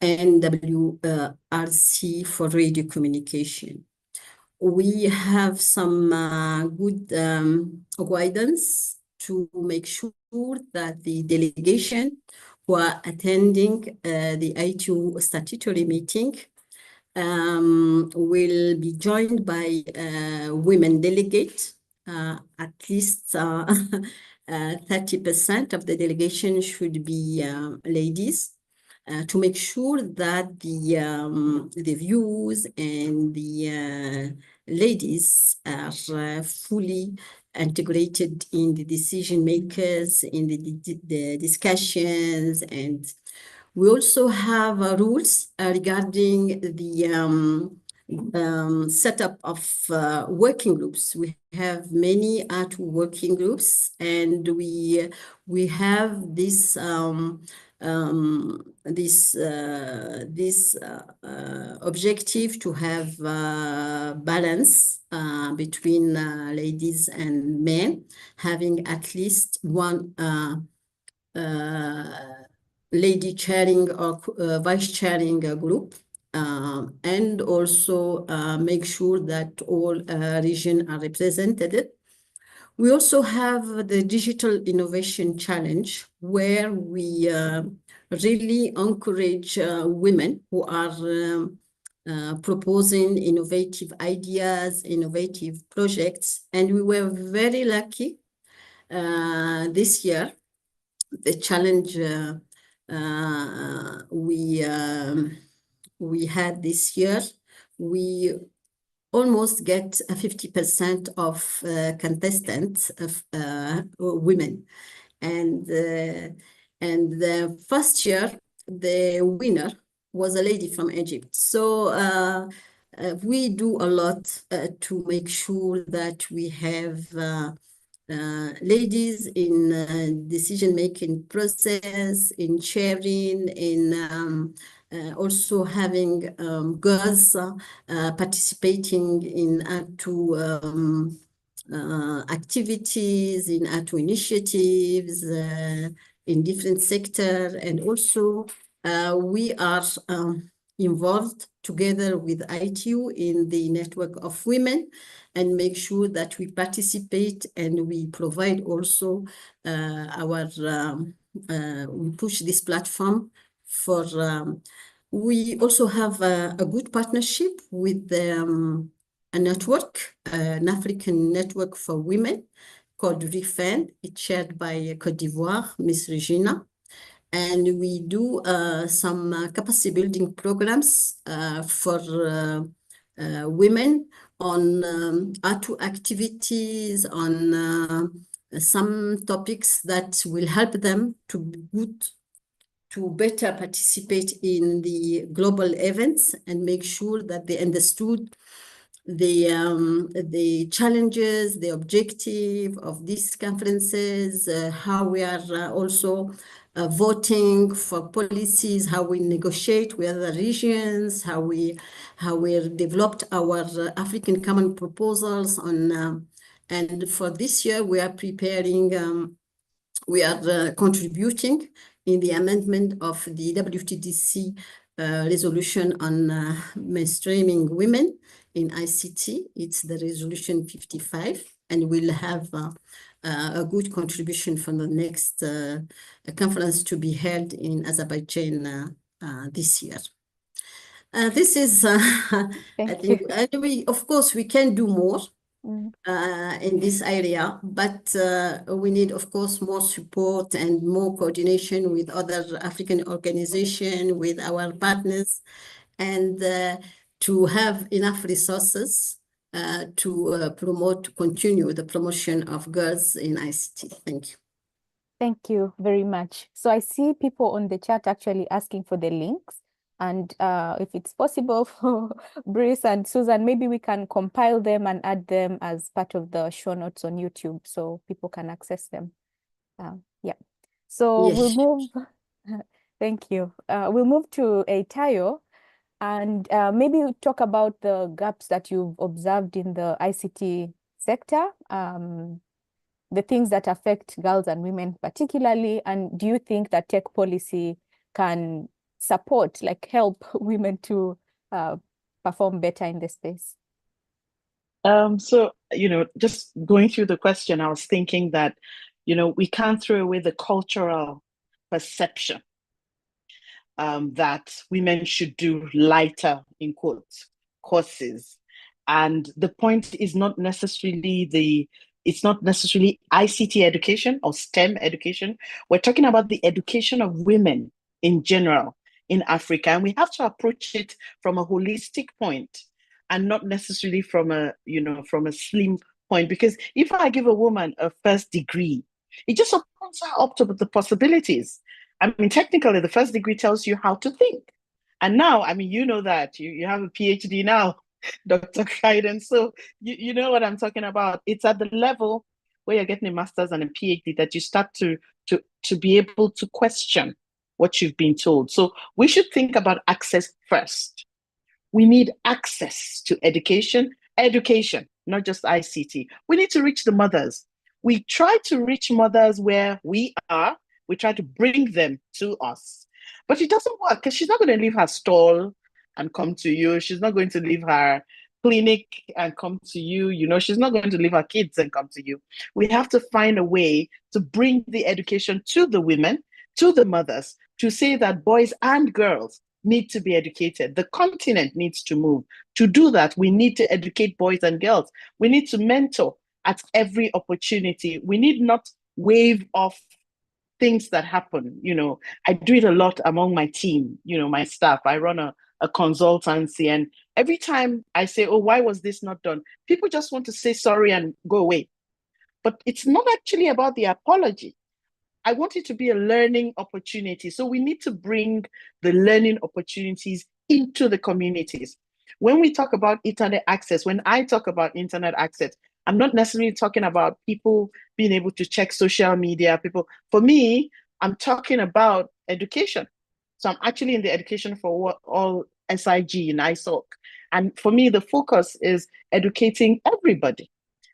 and WRC for radio communication. We have some good guidance to make sure that the delegation who are attending the ITU statutory meeting will be joined by women delegates. At least 30% of the delegation should be ladies, to make sure that the views and the ladies are fully integrated in the decision makers, in the discussions, and We also have rules regarding the setup of working groups. We have many art working groups, and we have this objective to have balance between ladies and men, having at least one lady chairing or vice chairing a group, and also make sure that all regions are represented. We also have the Digital Innovation Challenge, where we really encourage women who are proposing innovative ideas, innovative projects. And we were very lucky this year. The challenge we had this year, we almost get 50% of contestants of women, and the first year the winner was a lady from Egypt. So we do a lot to make sure that we have ladies in decision-making process, in chairing, in also having girls participating in ATU activities, in ATU initiatives, in different sectors. And also we are involved together with ITU in the network of women, and make sure that we participate, and we provide also we push this platform for, we also have a good partnership with a network, an African network for women called RIFEN. It's chaired by Côte d'Ivoire, Miss Regina. And we do some capacity building programs for women on ATU activities, on some topics that will help them to better participate in the global events, and make sure that they understood the challenges, the objective of these conferences, how we are also voting for policies, how we negotiate with other regions, how we developed our African common proposals on, and for this year we are preparing, we are contributing in the amendment of the WTDC resolution on mainstreaming women in ICT. It's the resolution 55, and we'll have a good contribution from the next conference to be held in Azerbaijan this year. This is, I think, of course, we can do more in this area, but we need, of course, more support and more coordination with other African organizations, with our partners, and to have enough resources to continue the promotion of girls in ICT. Thank you. Thank you very much. So I see people on the chat actually asking for the links. And if it's possible for Brice and Susan, maybe we can compile them and add them as part of the show notes on YouTube so people can access them. Yeah. So Yes. we'll move. Thank you. We'll move to Tayo, and maybe talk about the gaps that you've observed in the ICT sector, the things that affect girls and women particularly, and do you think that tech policy can support, like help women to perform better in this space? So, just going through the question, I was thinking that, we can't throw away the cultural perception that women should do lighter, in quotes, courses. And the point is not necessarily it's not necessarily ICT education or STEM education. We're talking about the education of women in general in Africa. And we have to approach it from a holistic point and not necessarily from a slim point. Because if I give a woman a first degree, it just opens her up to the possibilities. I mean, technically, the first degree tells you how to think. And now, I mean, you know that you have a PhD now, Dr. Kaiden. So you know what I'm talking about. It's at the level where you're getting a master's and a PhD that you start to be able to question what you've been told. So we should think about access first. We need access to education, not just ICT. We need to reach the mothers. We try to reach mothers where we are. We try to bring them to us. But it doesn't work because she's not going to leave her stall and come to you. She's not going to leave her clinic and come to you. You know, she's not going to leave her kids and come to you. We have to find a way to bring the education to the women, to the mothers, to say that boys and girls need to be educated. The continent needs to move. To do that, we need to educate boys and girls. We need to mentor at every opportunity. We need not wave off things that happen. You know, I do it a lot among my team, you know, my staff. I run a consultancy, and every time I say, oh, why was this not done? People just want to say sorry and go away. But it's not actually about the apology. I want it to be a learning opportunity. So we need to bring the learning opportunities into the communities. When we talk about internet access, when I talk about internet access, I'm not necessarily talking about people being able to check social media. For me, I'm talking about education. So I'm actually in the education for all SIG and ISOC. And for me, the focus is educating everybody,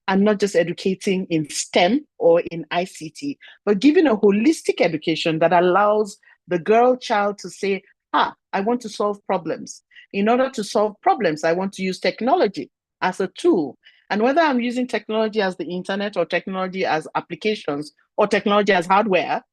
and not just educating in STEM or in ICT, but giving a holistic education that allows the girl child to say, I want to solve problems. In order to solve problems, I want to use technology as a tool. And whether I'm using technology as the internet or technology as applications or technology as hardware,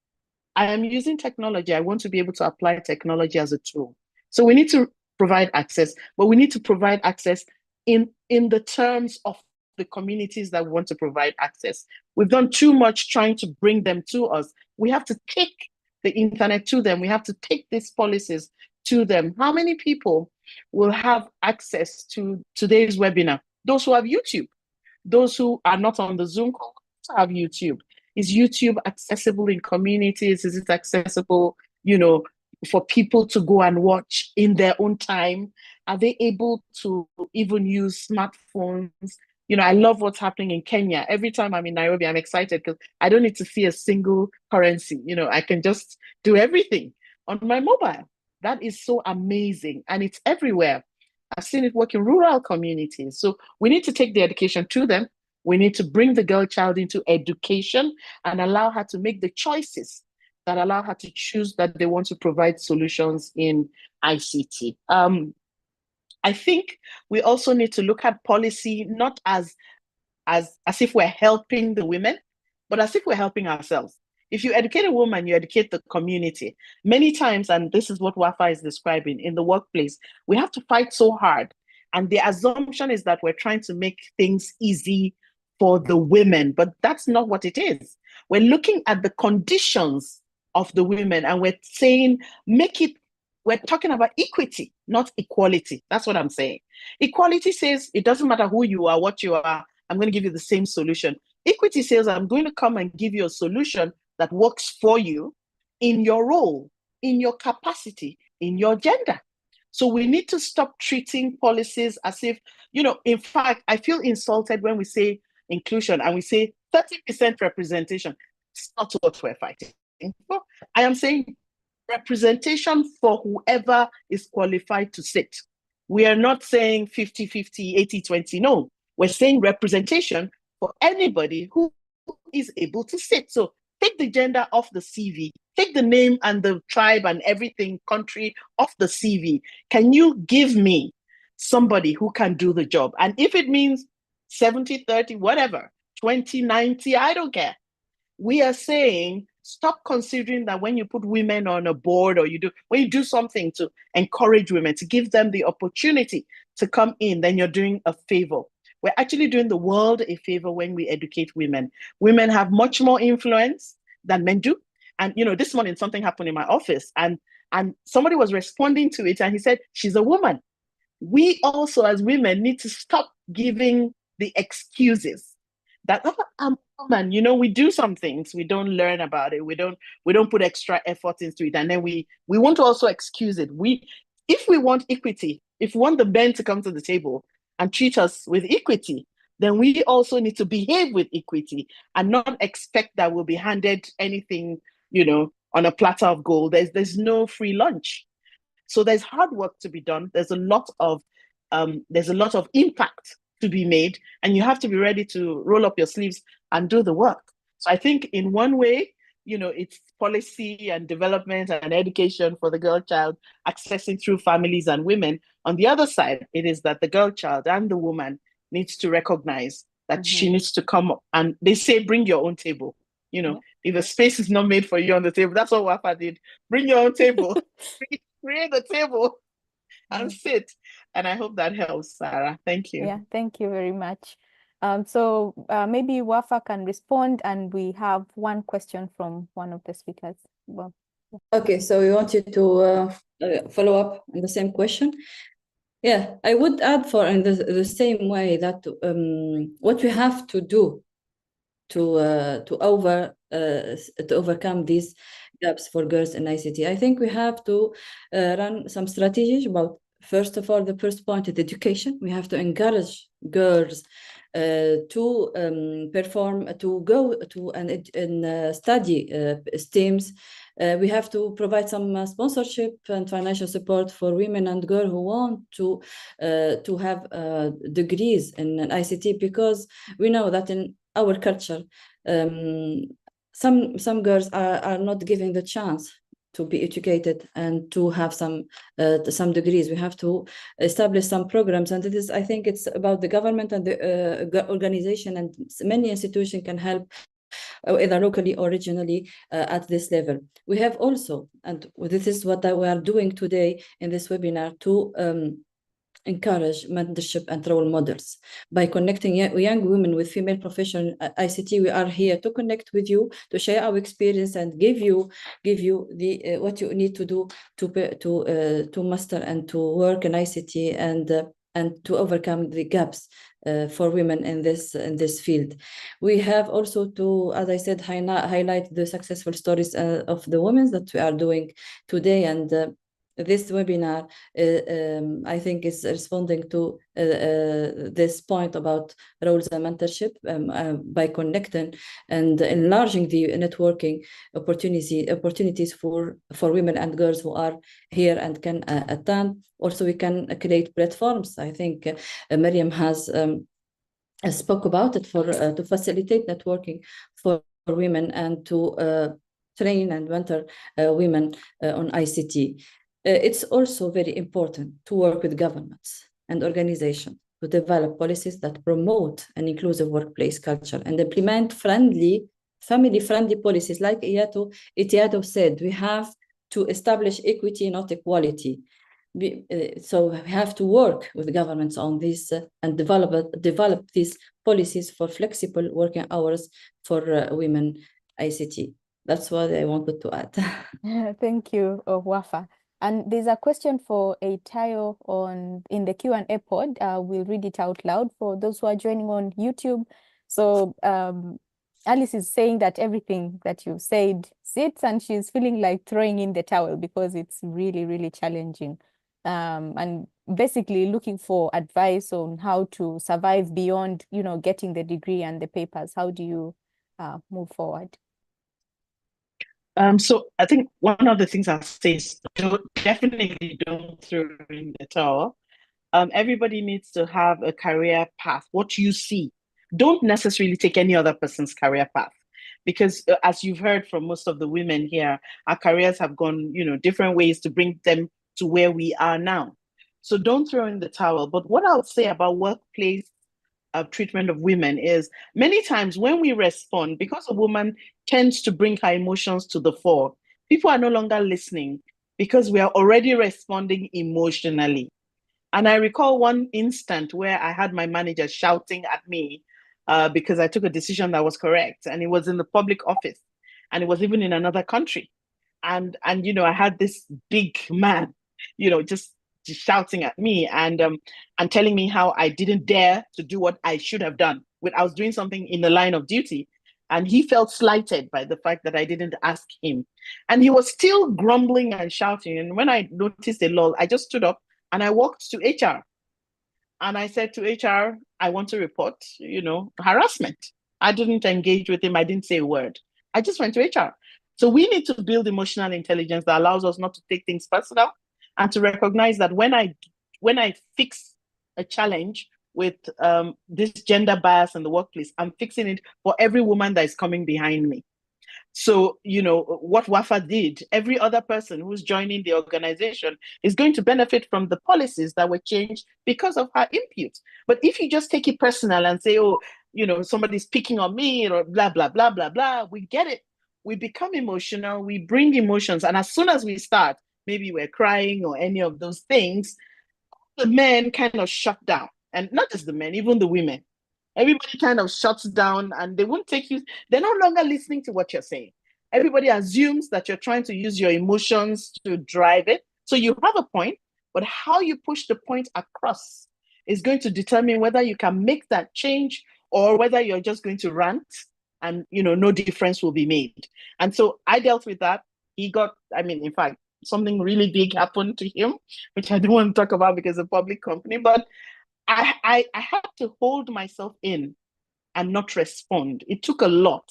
I am using technology. I want to be able to apply technology as a tool. So we need to provide access, but we need to provide access in the terms of the communities that we want to provide access. We've done too much trying to bring them to us. We have to take the internet to them. We have to take these policies to them. How many people will have access to today's webinar? Those who have YouTube, those who are not on the Zoom call have YouTube. Is YouTube accessible in communities? Is it accessible, you know, for people to go and watch in their own time? Are they able to even use smartphones? You know, I love what's happening in Kenya. Every time I'm in Nairobi, I'm excited because I don't need to see a single currency. You know, I can just do everything on my mobile. That is so amazing. And it's everywhere. I've seen it work in rural communities. So we need to take the education to them. We need to bring the girl child into education and allow her to make the choices that allow her to choose that they want to provide solutions in ICT. I think we also need to look at policy not as if we're helping the women, but as if we're helping ourselves. If you educate a woman, you educate the community. Many times, and this is what Wafa is describing, in the workplace, we have to fight so hard. And the assumption is that we're trying to make things easy for the women, but that's not what it is. We're looking at the conditions of the women and we're saying, we're talking about equity, not equality. That's what I'm saying. Equality says it doesn't matter who you are, what you are, I'm going to give you the same solution. Equity says I'm going to come and give you a solution that works for you in your role, in your capacity, in your gender. So we need to stop treating policies as if, you know, in fact, I feel insulted when we say inclusion and we say 30% representation. It's not what we're fighting for. I am saying representation for whoever is qualified to sit. We are not saying 50-50, 80-20. No, we're saying representation for anybody who is able to sit. So take the gender off the CV, take the name and the tribe and everything, country off the CV. Can you give me somebody who can do the job? And if it means 70-30, whatever, 20-90, I don't care. We are saying stop considering that when you put women on a board or when you do something to encourage women, to give them the opportunity to come in, then you're doing a favor. We're actually doing the world a favor when we educate women. Women have much more influence than men do. And, you know, this morning something happened in my office and somebody was responding to it and he said, she's a woman. We also as women need to stop giving the excuses. that I'm a woman, you know, we do some things, we don't learn about it, we don't put extra effort into it, and then we want to also excuse it. If we want equity, if we want the men to come to the table and treat us with equity, then we also need to behave with equity and not expect that we'll be handed anything, you know, on a platter of gold. There's no free lunch. So there's hard work to be done. There's a lot of impact to be made, and you have to be ready to roll up your sleeves and do the work. So I think in one way, you know, it's policy and development and education for the girl child, accessing through families and women. On the other side, it is that the girl child and the woman needs to recognize that she needs to come up, and they say, bring your own table. You know, if a space is not made for you on the table, that's what WAFA did. Bring your own table, create the table and sit. And I hope that helps, Sarah. Thank you. Yeah, thank you very much. So maybe Wafa can respond, and we have one question from one of the speakers. Well, Okay, so we want you to follow up on the same question. Yeah, I would add in the same way that what we have to do to overcome these gaps for girls in ICT. I think we have to run some strategies about, first of all, the first point is education. We have to encourage girls to perform, to go to and study STEMs. We have to provide some sponsorship and financial support for women and girls who want to have degrees in ICT, because we know that in our culture, some girls are not given the chance to be educated and to have some degrees. We have to establish some programs, and it is, I think it's about the government and the organization, and many institutions can help either locally or regionally at this level. We have also, and this is what we are doing today in this webinar, to encourage mentorship and role models by connecting young women with female professionals at ICT. We are here to connect with you, to share our experience, and give you the what you need to do to master and to work in ICT and to overcome the gaps for women in this field. We have also to, as I said, highlight the successful stories of the women that we are doing today, and this webinar, I think, is responding to this point about roles and mentorship by connecting and enlarging the networking opportunities for women and girls who are here and can attend. Also, we can create platforms. I think Miriam has spoke about it to facilitate networking for women and to train and mentor women on ICT. It's also very important to work with governments and organizations to develop policies that promote an inclusive workplace culture and implement family-friendly policies. Like Itiado said, we have to establish equity, not equality. So we have to work with governments on this and develop these policies for flexible working hours for women ICT. That's what I wanted to add. Thank you, Wafa. And there's a question for Eitayo in the Q&A pod. We'll read it out loud for those who are joining on YouTube. So Alice is saying that everything that you said sits, and she's feeling like throwing in the towel because it's really, really challenging. And basically looking for advice on how to survive beyond, getting the degree and the papers. How do you move forward? So I think one of the things I'll say is definitely don't throw in the towel. Everybody needs to have a career path. What you see, don't necessarily take any other person's career path, because as you've heard from most of the women here, our careers have gone, different ways to bring them to where we are now. So don't throw in the towel. But what I would say about workplace treatment of women is many times when we respond, because a woman tends to bring her emotions to the fore, people are no longer listening because we are already responding emotionally. And I recall one instant where I had my manager shouting at me because I took a decision that was correct, and it was in the public office, and it was even in another country. And I had this big man, just shouting at me and telling me how I didn't dare to do what I should have done I was doing something in the line of duty, and he felt slighted by the fact that I didn't ask him. And he was still grumbling and shouting. And when I noticed a lull, I just stood up and I walked to HR. And I said to HR, I want to report, harassment. I didn't engage with him. I didn't say a word. I just went to HR. So we need to build emotional intelligence that allows us not to take things personal and to recognize that when I fix a challenge with this gender bias in the workplace, I'm fixing it for every woman that is coming behind me. So, what WAFA did, every other person who's joining the organization is going to benefit from the policies that were changed because of her input. But if you just take it personal and say, oh, somebody's picking on me or blah, blah, blah, blah, blah, we get it. We become emotional, we bring emotions. And as soon as we start, maybe we're crying or any of those things, the men kind of shut down. And not just the men, even the women. Everybody kind of shuts down and they won't take you. They're no longer listening to what you're saying. Everybody assumes that you're trying to use your emotions to drive it. So you have a point, but how you push the point across is going to determine whether you can make that change or whether you're just going to rant and, no difference will be made. And so I dealt with that. In fact, something really big happened to him, which I don't want to talk about because it's a public company, but I had to hold myself in and not respond. It took a lot,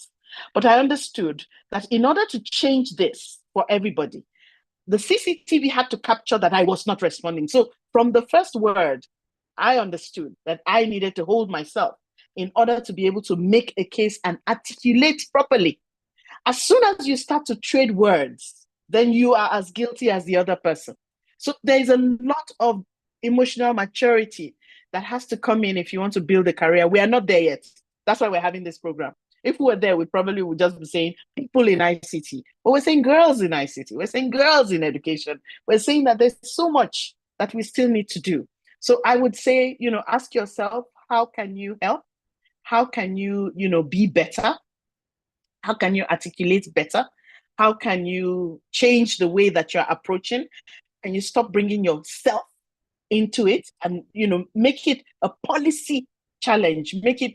but I understood that in order to change this for everybody, the CCTV had to capture that I was not responding. So from the first word, I understood that I needed to hold myself in order to be able to make a case and articulate properly. As soon as you start to trade words, then you are as guilty as the other person. So there is a lot of emotional maturity that has to come in if you want to build a career. We are not there yet. That's why we're having this program. If we were there, we probably would just be saying people in ICT, but we're saying girls in ICT. We're saying girls in education. We're saying that there's so much that we still need to do. So I would say, ask yourself, how can you help? How can you, be better? How can you articulate better? How can you change the way that you're approaching? And you stop bringing yourself into it and, make it a policy challenge. Make it,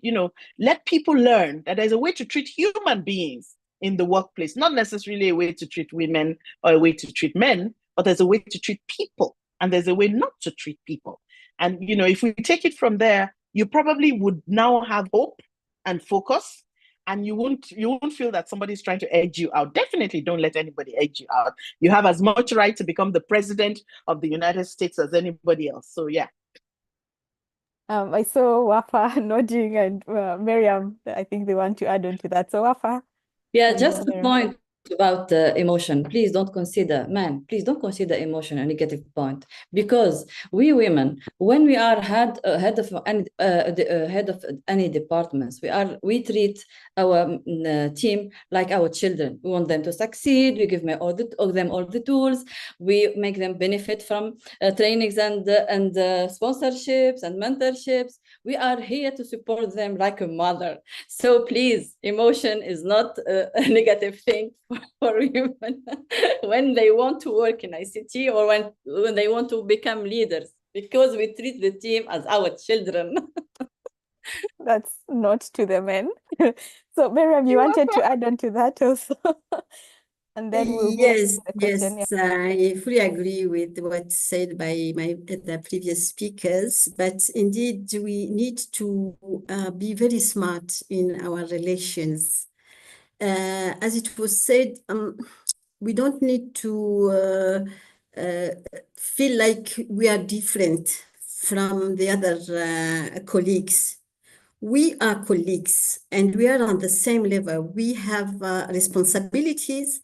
let people learn that there's a way to treat human beings in the workplace, not necessarily a way to treat women or a way to treat men, but there's a way to treat people and there's a way not to treat people. And, if we take it from there, you probably would now have hope and focus. And you won't feel that somebody's trying to edge you out. Definitely don't let anybody edge you out. You have as much right to become the president of the United States as anybody else. So yeah. I saw Wafa nodding and Miriam, I think they want to add on to that. So Wafa. Yeah, just a point about emotion. Please don't consider emotion a negative point, because we women, when we are head of any departments, we treat our team like our children. We want them to succeed. We give them all the tools. We make them benefit from trainings and sponsorships and mentorships. We are here to support them like a mother. So please, emotion is not a negative thing for women when they want to work in ICT or when they want to become leaders, because we treat the team as our children. That's not to the men. So Miriam, you wanted to add on to that also. And then we'll yes, go to the question. yes, I fully agree with what's said by the previous speakers. But indeed, we need to be very smart in our relations. As it was said, we don't need to feel like we are different from the other colleagues. We are colleagues and we are on the same level. We have responsibilities,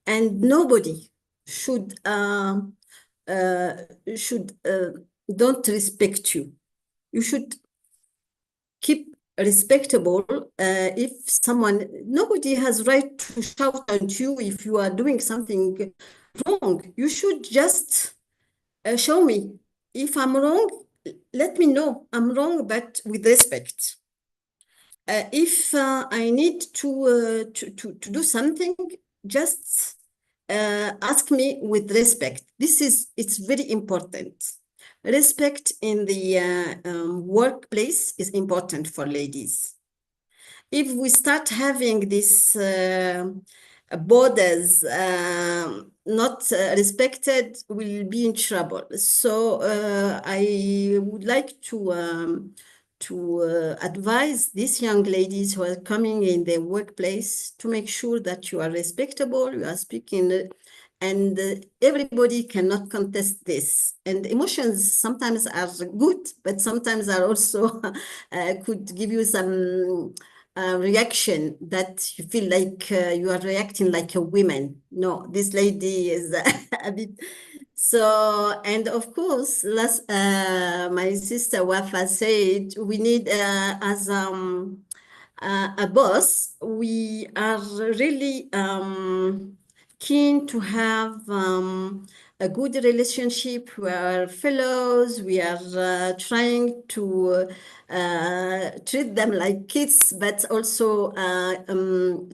and nobody should don't respect you. You should keep respectable. If nobody has right to shout at you if you are doing something wrong. You should just show me. If I'm wrong, let me know I'm wrong, but with respect. If I need to do something, just ask me with respect. It's very important. Respect in the workplace is important for ladies. if we start having these borders not respected, we'll be in trouble. So I would like to advise these young ladies who are coming in their workplace to make sure that you are respectable, you are speaking, and everybody cannot contest this. And emotions sometimes are good, but sometimes are also could give you some reaction that you feel like you are reacting like a woman. No, this lady is a bit. So, and of course, my sister Wafa said, we need as a boss, we are really keen to have a good relationship with our fellows. We are trying to treat them like kids, but also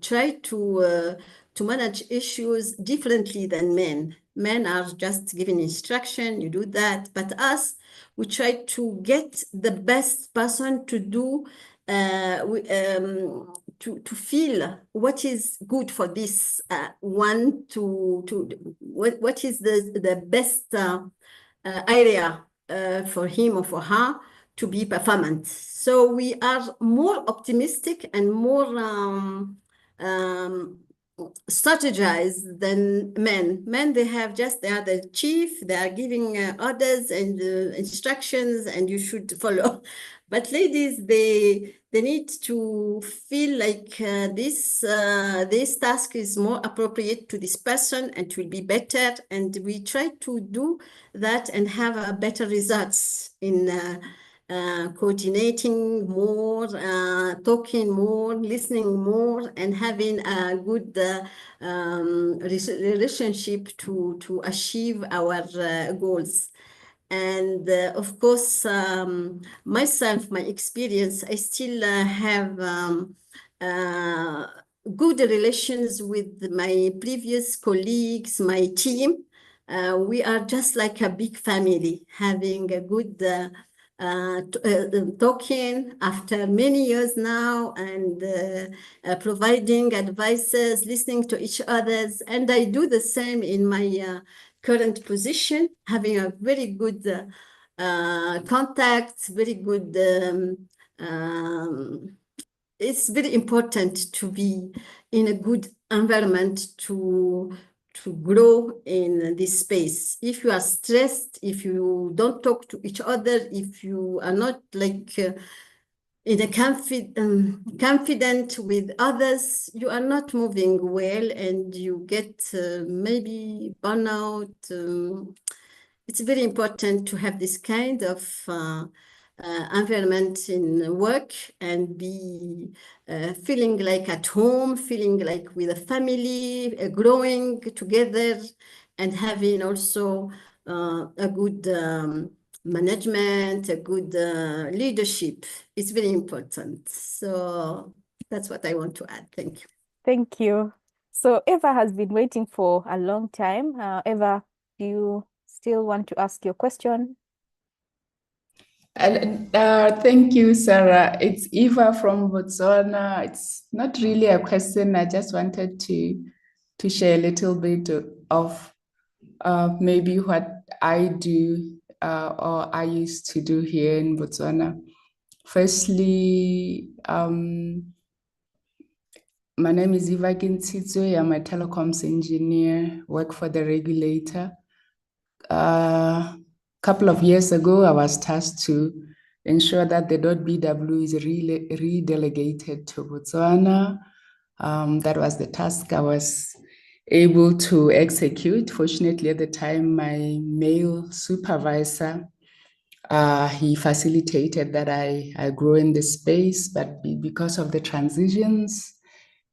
try to manage issues differently than men. Men are just giving instruction, you do that, but us, we try to get the best person to do to feel what is good for this one, what is the best area for him or for her to be performant. So we are more optimistic and more strategized than men. Men, they are the chief, they are giving orders and instructions, and you should follow. But ladies, they need to feel like this task is more appropriate to this person and it will be better. And we try to do that and have better results in coordinating more, talking more, listening more, and having a good relationship to achieve our goals. And of course, myself, my experience, I still have good relations with my previous colleagues, my team. We are just like a big family, having a good talking after many years now, and providing advices, listening to each other's. And I do the same in my current position, having a very good contact, very good. It's very important to be in a good environment to grow in this space. If you are stressed, if you don't talk to each other, if you are not like in a confident with others, you are not moving well, and you get maybe burnout. It's very important to have this kind of environment in work and be feeling like at home, feeling like with a family, growing together, and having also a good management, a good leadership. It's very important. So that's what I want to add. Thank you. Thank you. So Eva has been waiting for a long time. Eva, do you still want to ask your question? Thank you, Sarah. It's Eva from Botswana. It's not really a question. I just wanted to share a little bit of maybe what I do or I used to do here in Botswana. Firstly, my name is Eva Gintsitswe. I'm a telecoms engineer, work for the regulator. Couple of years ago, I was tasked to ensure that the .bw is redelegated to Botswana. That was the task I was able to execute. Fortunately, at the time, my male supervisor, he facilitated that I grow in this space, but because of the transitions,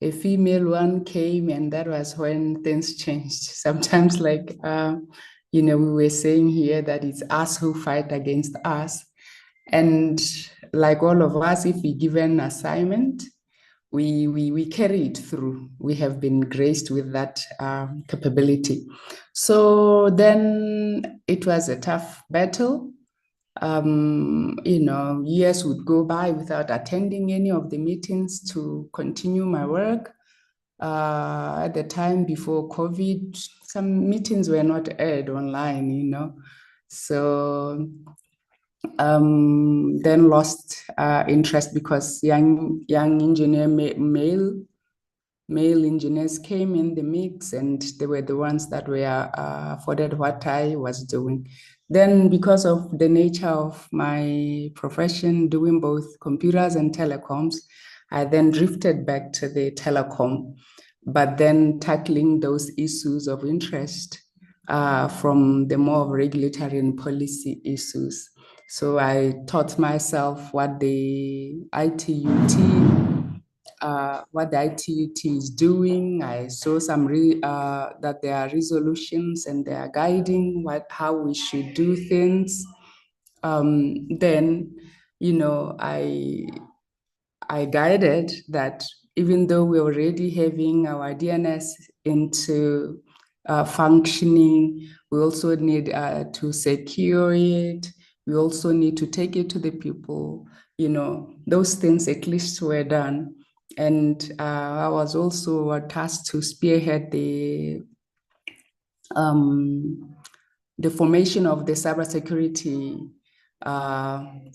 a female one came, and that was when things changed. Sometimes, like, we were saying here that it's us who fight against us. And like all of us, if we give an assignment, we carry it through. We have been graced with that capability. So then it was a tough battle. years would go by without attending any of the meetings to continue my work. At the time before COVID, some meetings were not aired online, So then lost interest because young engineer male engineers came in the mix, and they were the ones that were afforded what I was doing. Then, because of the nature of my profession, doing both computers and telecoms, I then drifted back to the telecom, but then tackling those issues of interest from the more regulatory and policy issues. So I taught myself what the ITUT is doing. I saw some that there are resolutions and they are guiding how we should do things. Then, I guided that even though we're already having our DNS into functioning, we also need to secure it. We also need to take it to the people. Those things at least were done. And I was also tasked to spearhead the formation of the cybersecurity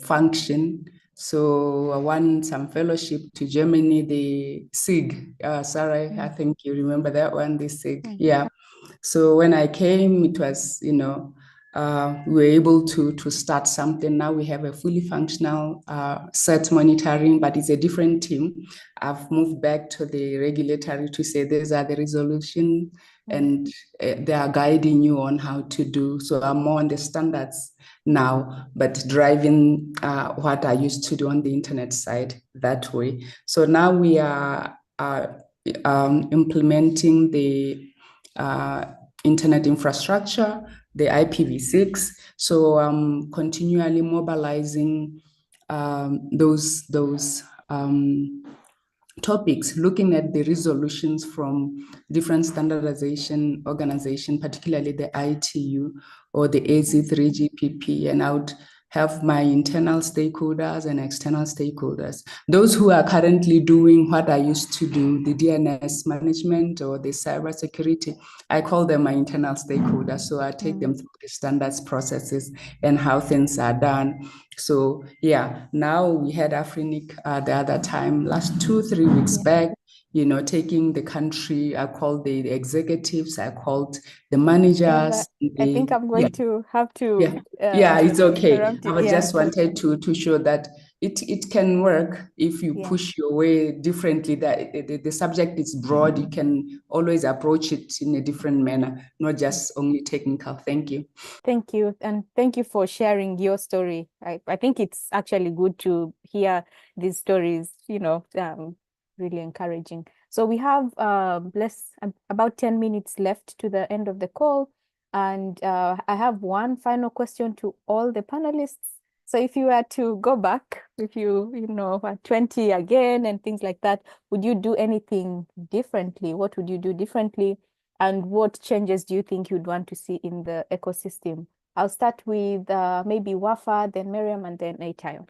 function. So I won some fellowship to Germany, the SIG. Sarah, I think you remember that one, the SIG. Yeah. So when I came, it was, we were able to start something. Now we have a fully functional CERT monitoring, but it's a different team. I've moved back to the regulatory to say these are the resolution, and they are guiding you on how to do. So I'm more on the standards now, but driving what I used to do on the internet side that way. So now we are implementing the internet infrastructure, the IPv6. So I'm continually mobilizing those topics, looking at the resolutions from different standardization organizations, particularly the ITU or the AZ3GPP, and I would have my internal stakeholders and external stakeholders. Those who are currently doing what I used to do, the DNS management or the cybersecurity, I call them my internal stakeholders. So I take them through the standards processes and how things are done. So yeah, now we had Afrinic the other time, last 2-3 weeks back, taking the country. I called the executives, I called the managers. I think I'm going to have to. It's okay. I Yeah. just wanted to show that it can work if you push your way differently. That the subject is broad, you can always approach it in a different manner, not just only technical. Thank you. Thank you. And thank you for sharing your story. I think it's actually good to hear these stories, really encouraging. So we have about 10 minutes left to the end of the call. And I have one final question to all the panelists. So if you were to go back, if you are 20 again and things like that, would you do anything differently? What would you do differently? And what changes do you think you'd want to see in the ecosystem? I'll start with maybe Wafa, then Miriam, and then Aitayo.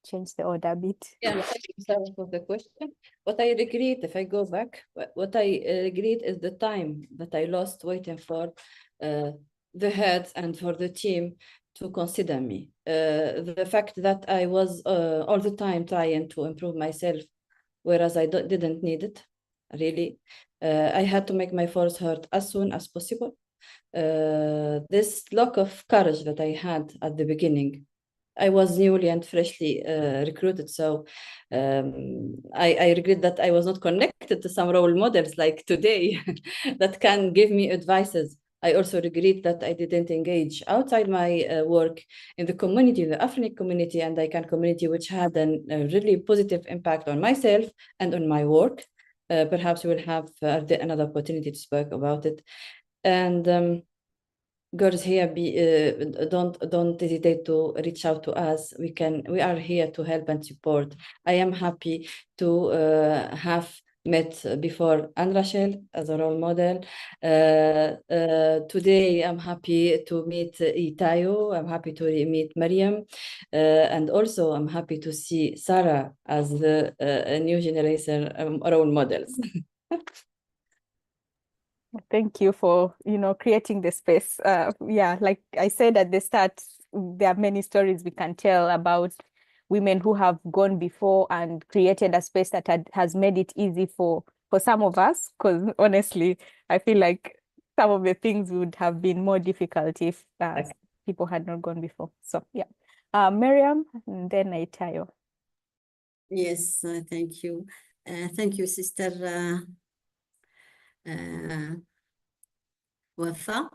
Change the order a bit. Yeah, thank you, Sarah, for the question. What I regret, if I go back, what I regret is the time that I lost waiting for the heads and for the team to consider me. The fact that I was all the time trying to improve myself, whereas I didn't need it, really. I had to make my voice heard as soon as possible. This lack of courage that I had at the beginning, I was newly and freshly recruited, so I regret that I was not connected to some role models like today that can give me advices. I also regret that I didn't engage outside my work in the community, in the African community and ICANN community, which had a really positive impact on myself and on my work. Perhaps we will have another opportunity to speak about it. And girls here, don't hesitate to reach out to us. We are here to help and support. I am happy to have met before Anne Rachel as a role model. Today, I'm happy to meet Itayo. I'm happy to meet Mariam. And also, I'm happy to see Sarah as the new generation role models. Thank you for, creating the space. Yeah, like I said at the start, there are many stories we can tell about women who have gone before and created a space that has made it easy for some of us, because honestly, I feel like some of the things would have been more difficult if people had not gone before. So yeah, Miriam, and then Itayo. Yes, thank you. Thank you, Sister Wafa.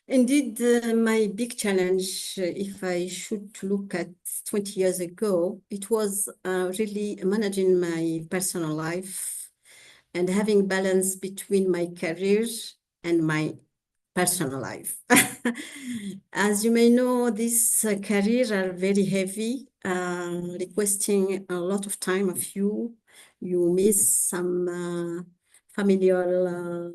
Indeed, my big challenge, if I should look at 20 years ago, it was really managing my personal life and having balance between my career and my personal life. As you may know, these careers are very heavy, requesting a lot of time of you. You miss some familiar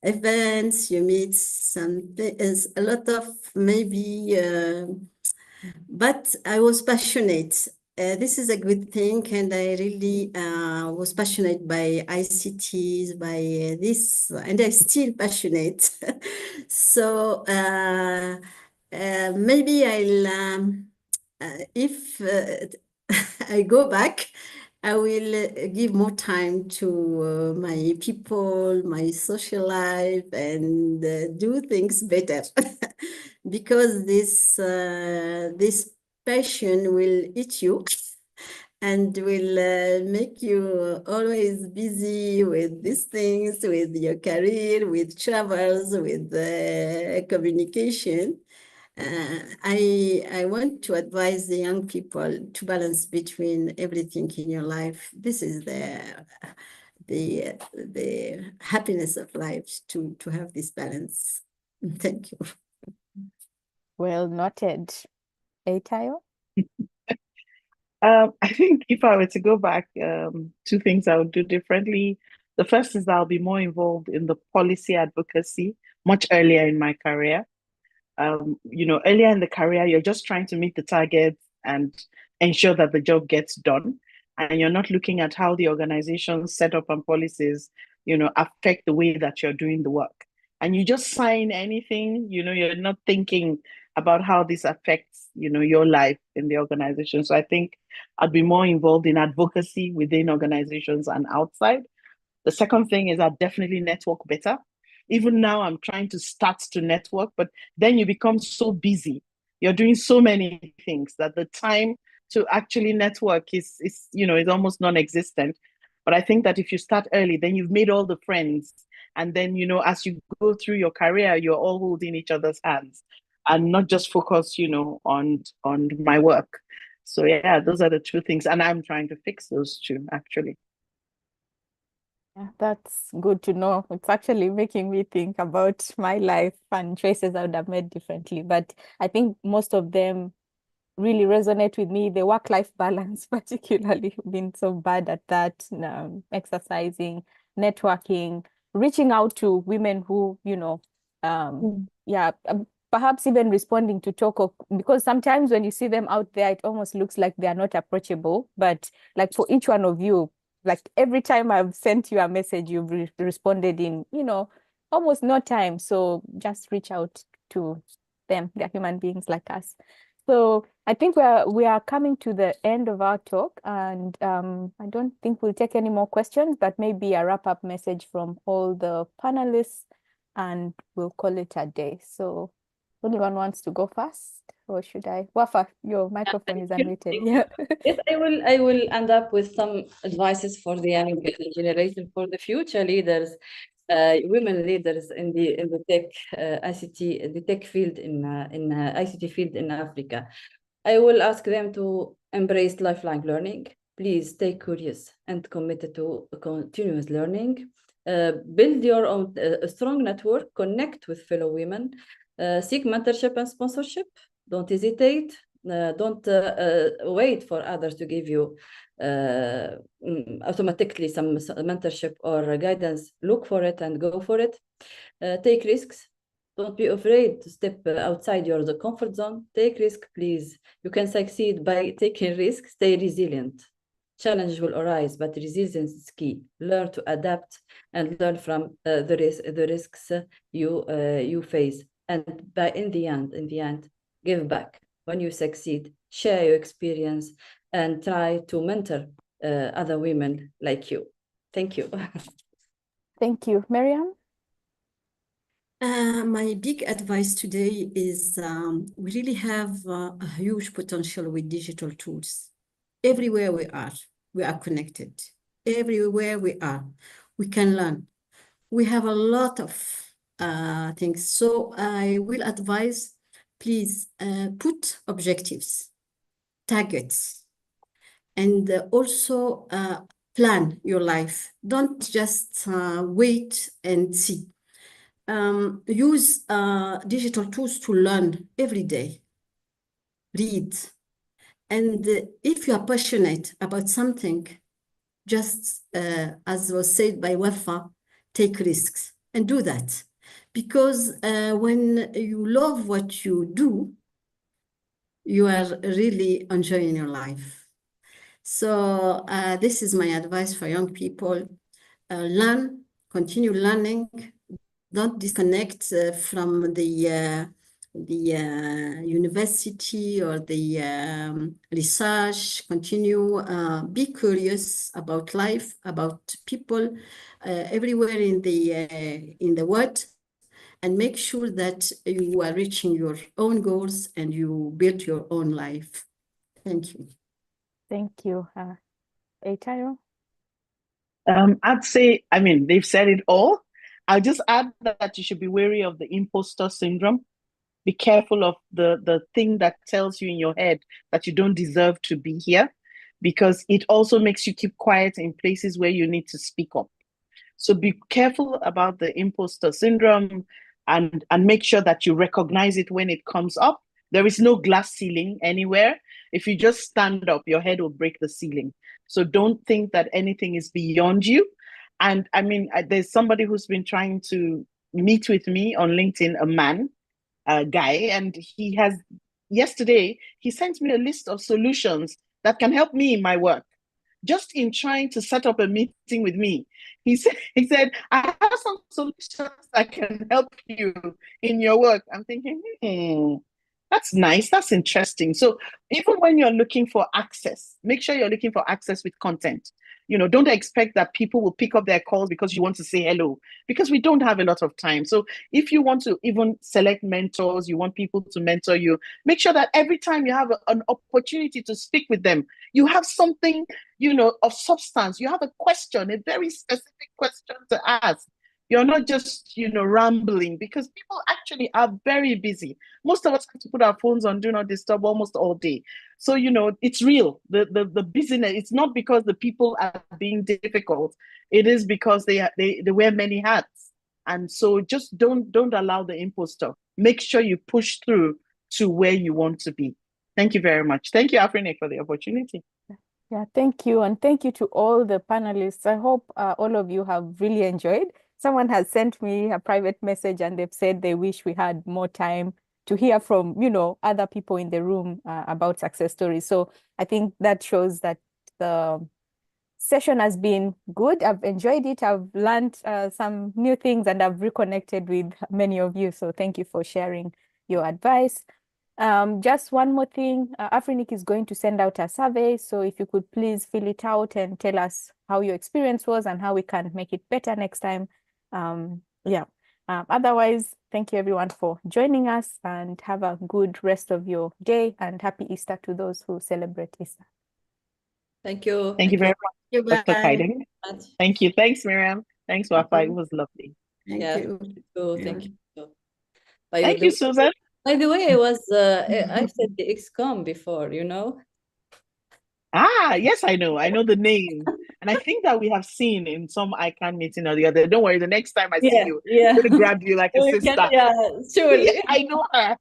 events, you meet a lot of maybe, but I was passionate. This is a good thing, and I really was passionate by ICTs, by this, and I'm still passionate. So maybe I'll, if I go back, I will give more time to my people, my social life, and do things better. Because this passion will eat you and will make you always busy with these things, with your career, with travels, with communication. I want to advise the young people to balance between everything in your life. This is the happiness of life, to have this balance. Thank you. Well noted. Itayo? I think if I were to go back, two things I would do differently. The first is that I'll be more involved in the policy advocacy much earlier in my career. Earlier in the career, you're just trying to meet the targets and ensure that the job gets done. And you're not looking at how the organization's setup and policies, affect the way that you're doing the work. And you just sign anything, you're not thinking about how this affects, your life in the organization. So I think I'd be more involved in advocacy within organizations and outside. The second thing is I'd definitely network better. Even now, I'm trying to start to network, but then you become so busy. You're doing so many things that the time to actually network is almost non-existent. But I think that if you start early, then you've made all the friends. And then, as you go through your career, you're all holding each other's hands and not just focus, on my work. So yeah, those are the two things. And I'm trying to fix those two, actually. Yeah, that's good to know. It's actually making me think about my life and choices I would have made differently. But I think most of them really resonate with me. The work-life balance, particularly, been so bad at that. Exercising, networking, reaching out to women who, perhaps even responding to Toko, because sometimes when you see them out there, it almost looks like they are not approachable. But like for each one of you, like every time I've sent you a message, you've responded in, almost no time. So just reach out to them. They're human beings like us. So I think we are coming to the end of our talk, and I don't think we'll take any more questions, but maybe a wrap-up message from all the panelists, and we'll call it a day. So anyone wants to go first, or should I? Wafa, your microphone is unmuted. Yeah. Yes, I will end up with some advices for the young generation, for the future leaders, women leaders in the tech ICT, the tech field in ICT field in Africa. I will ask them to embrace lifelong learning. Please stay curious and committed to continuous learning. Build your own strong network. Connect with fellow women. Seek mentorship and sponsorship. Don't hesitate. Don't wait for others to give you automatically some mentorship or guidance. Look for it and go for it. Take risks. Don't be afraid to step outside your comfort zone. Take risk, please. You can succeed by taking risks. Stay resilient. Challenges will arise, but resilience is key. Learn to adapt and learn from the risks you face. And in the end, give back. When you succeed, share your experience and try to mentor other women like you. Thank you. Thank you. Miriam? My big advice today is we really have a huge potential with digital tools. Everywhere we are connected. Everywhere we are, we can learn. We have a lot of things. So I will advise, please put objectives, targets, and also plan your life. Don't just wait and see. Use digital tools to learn every day. Read. And if you are passionate about something, just as was said by Wafa, take risks and do that. Because when you love what you do, you are really enjoying your life. So this is my advice for young people. Learn, continue learning. Don't disconnect from the university or the research. Continue, be curious about life, about people everywhere in the world, and make sure that you are reaching your own goals and you build your own life. Thank you. Thank you. Etayo? I'd say, I mean, they've said it all. I'll just add that you should be wary of the imposter syndrome. Be careful of the thing that tells you in your head that you don't deserve to be here, because it also makes you keep quiet in places where you need to speak up. So be careful about the imposter syndrome and make sure that you recognize it when it comes up. There is no glass ceiling anywhere. If you just stand up, your head will break the ceiling. So don't think that anything is beyond you. And I mean, there's somebody who's been trying to meet with me on LinkedIn, a guy, and yesterday, he sent me a list of solutions that can help me in my work. Just in trying to set up a meeting with me, he said, I have some solutions that can help you in your work. I'm thinking, that's nice. That's interesting. So even when you're looking for access, make sure you're looking for access with content. You know, don't expect that people will pick up their calls because you want to say hello, because we don't have a lot of time. So if you want to even select mentors, you want people to mentor you, make sure that every time you have an opportunity to speak with them, you have something, you know, of substance. You have a question, a very specific question to ask. You're not just, you know, rambling, because people actually are very busy. Most of us have to put our phones on do not disturb almost all day. So, you know, it's real. The busyness, it's not because the people are being difficult. It is because they wear many hats. And so just don't allow the imposter. Make sure you push through to where you want to be. Thank you very much. Thank you, Afrinic, for the opportunity. Yeah, thank you. And thank you to all the panelists. I hope all of you have really enjoyed. Someone has sent me a private message and they've said they wish we had more time to hear from, you know, other people in the room about success stories. So I think that shows that the session has been good. I've enjoyed it. I've learned some new things and I've reconnected with many of you. So thank you for sharing your advice. Just one more thing, Afrinic is going to send out a survey. So if you could please fill it out and tell us how your experience was and how we can make it better next time. Otherwise, thank you everyone for joining us and have a good rest of your day and happy Easter to those who celebrate Easter. Thank you. Thank you very much, Dr. Bye. Kaiden. Thank you. Thanks, Miriam. Thanks, Wafa. It was lovely. Thank you. Thank you. Thank you, Susan. By the way, I said the XCOM before, you know? Ah, yes, I know. I know the name. And I think that we have seen in some ICANN meeting or the other. Don't worry, the next time I see you, I'm going to grab you like a sister. Surely. I know her.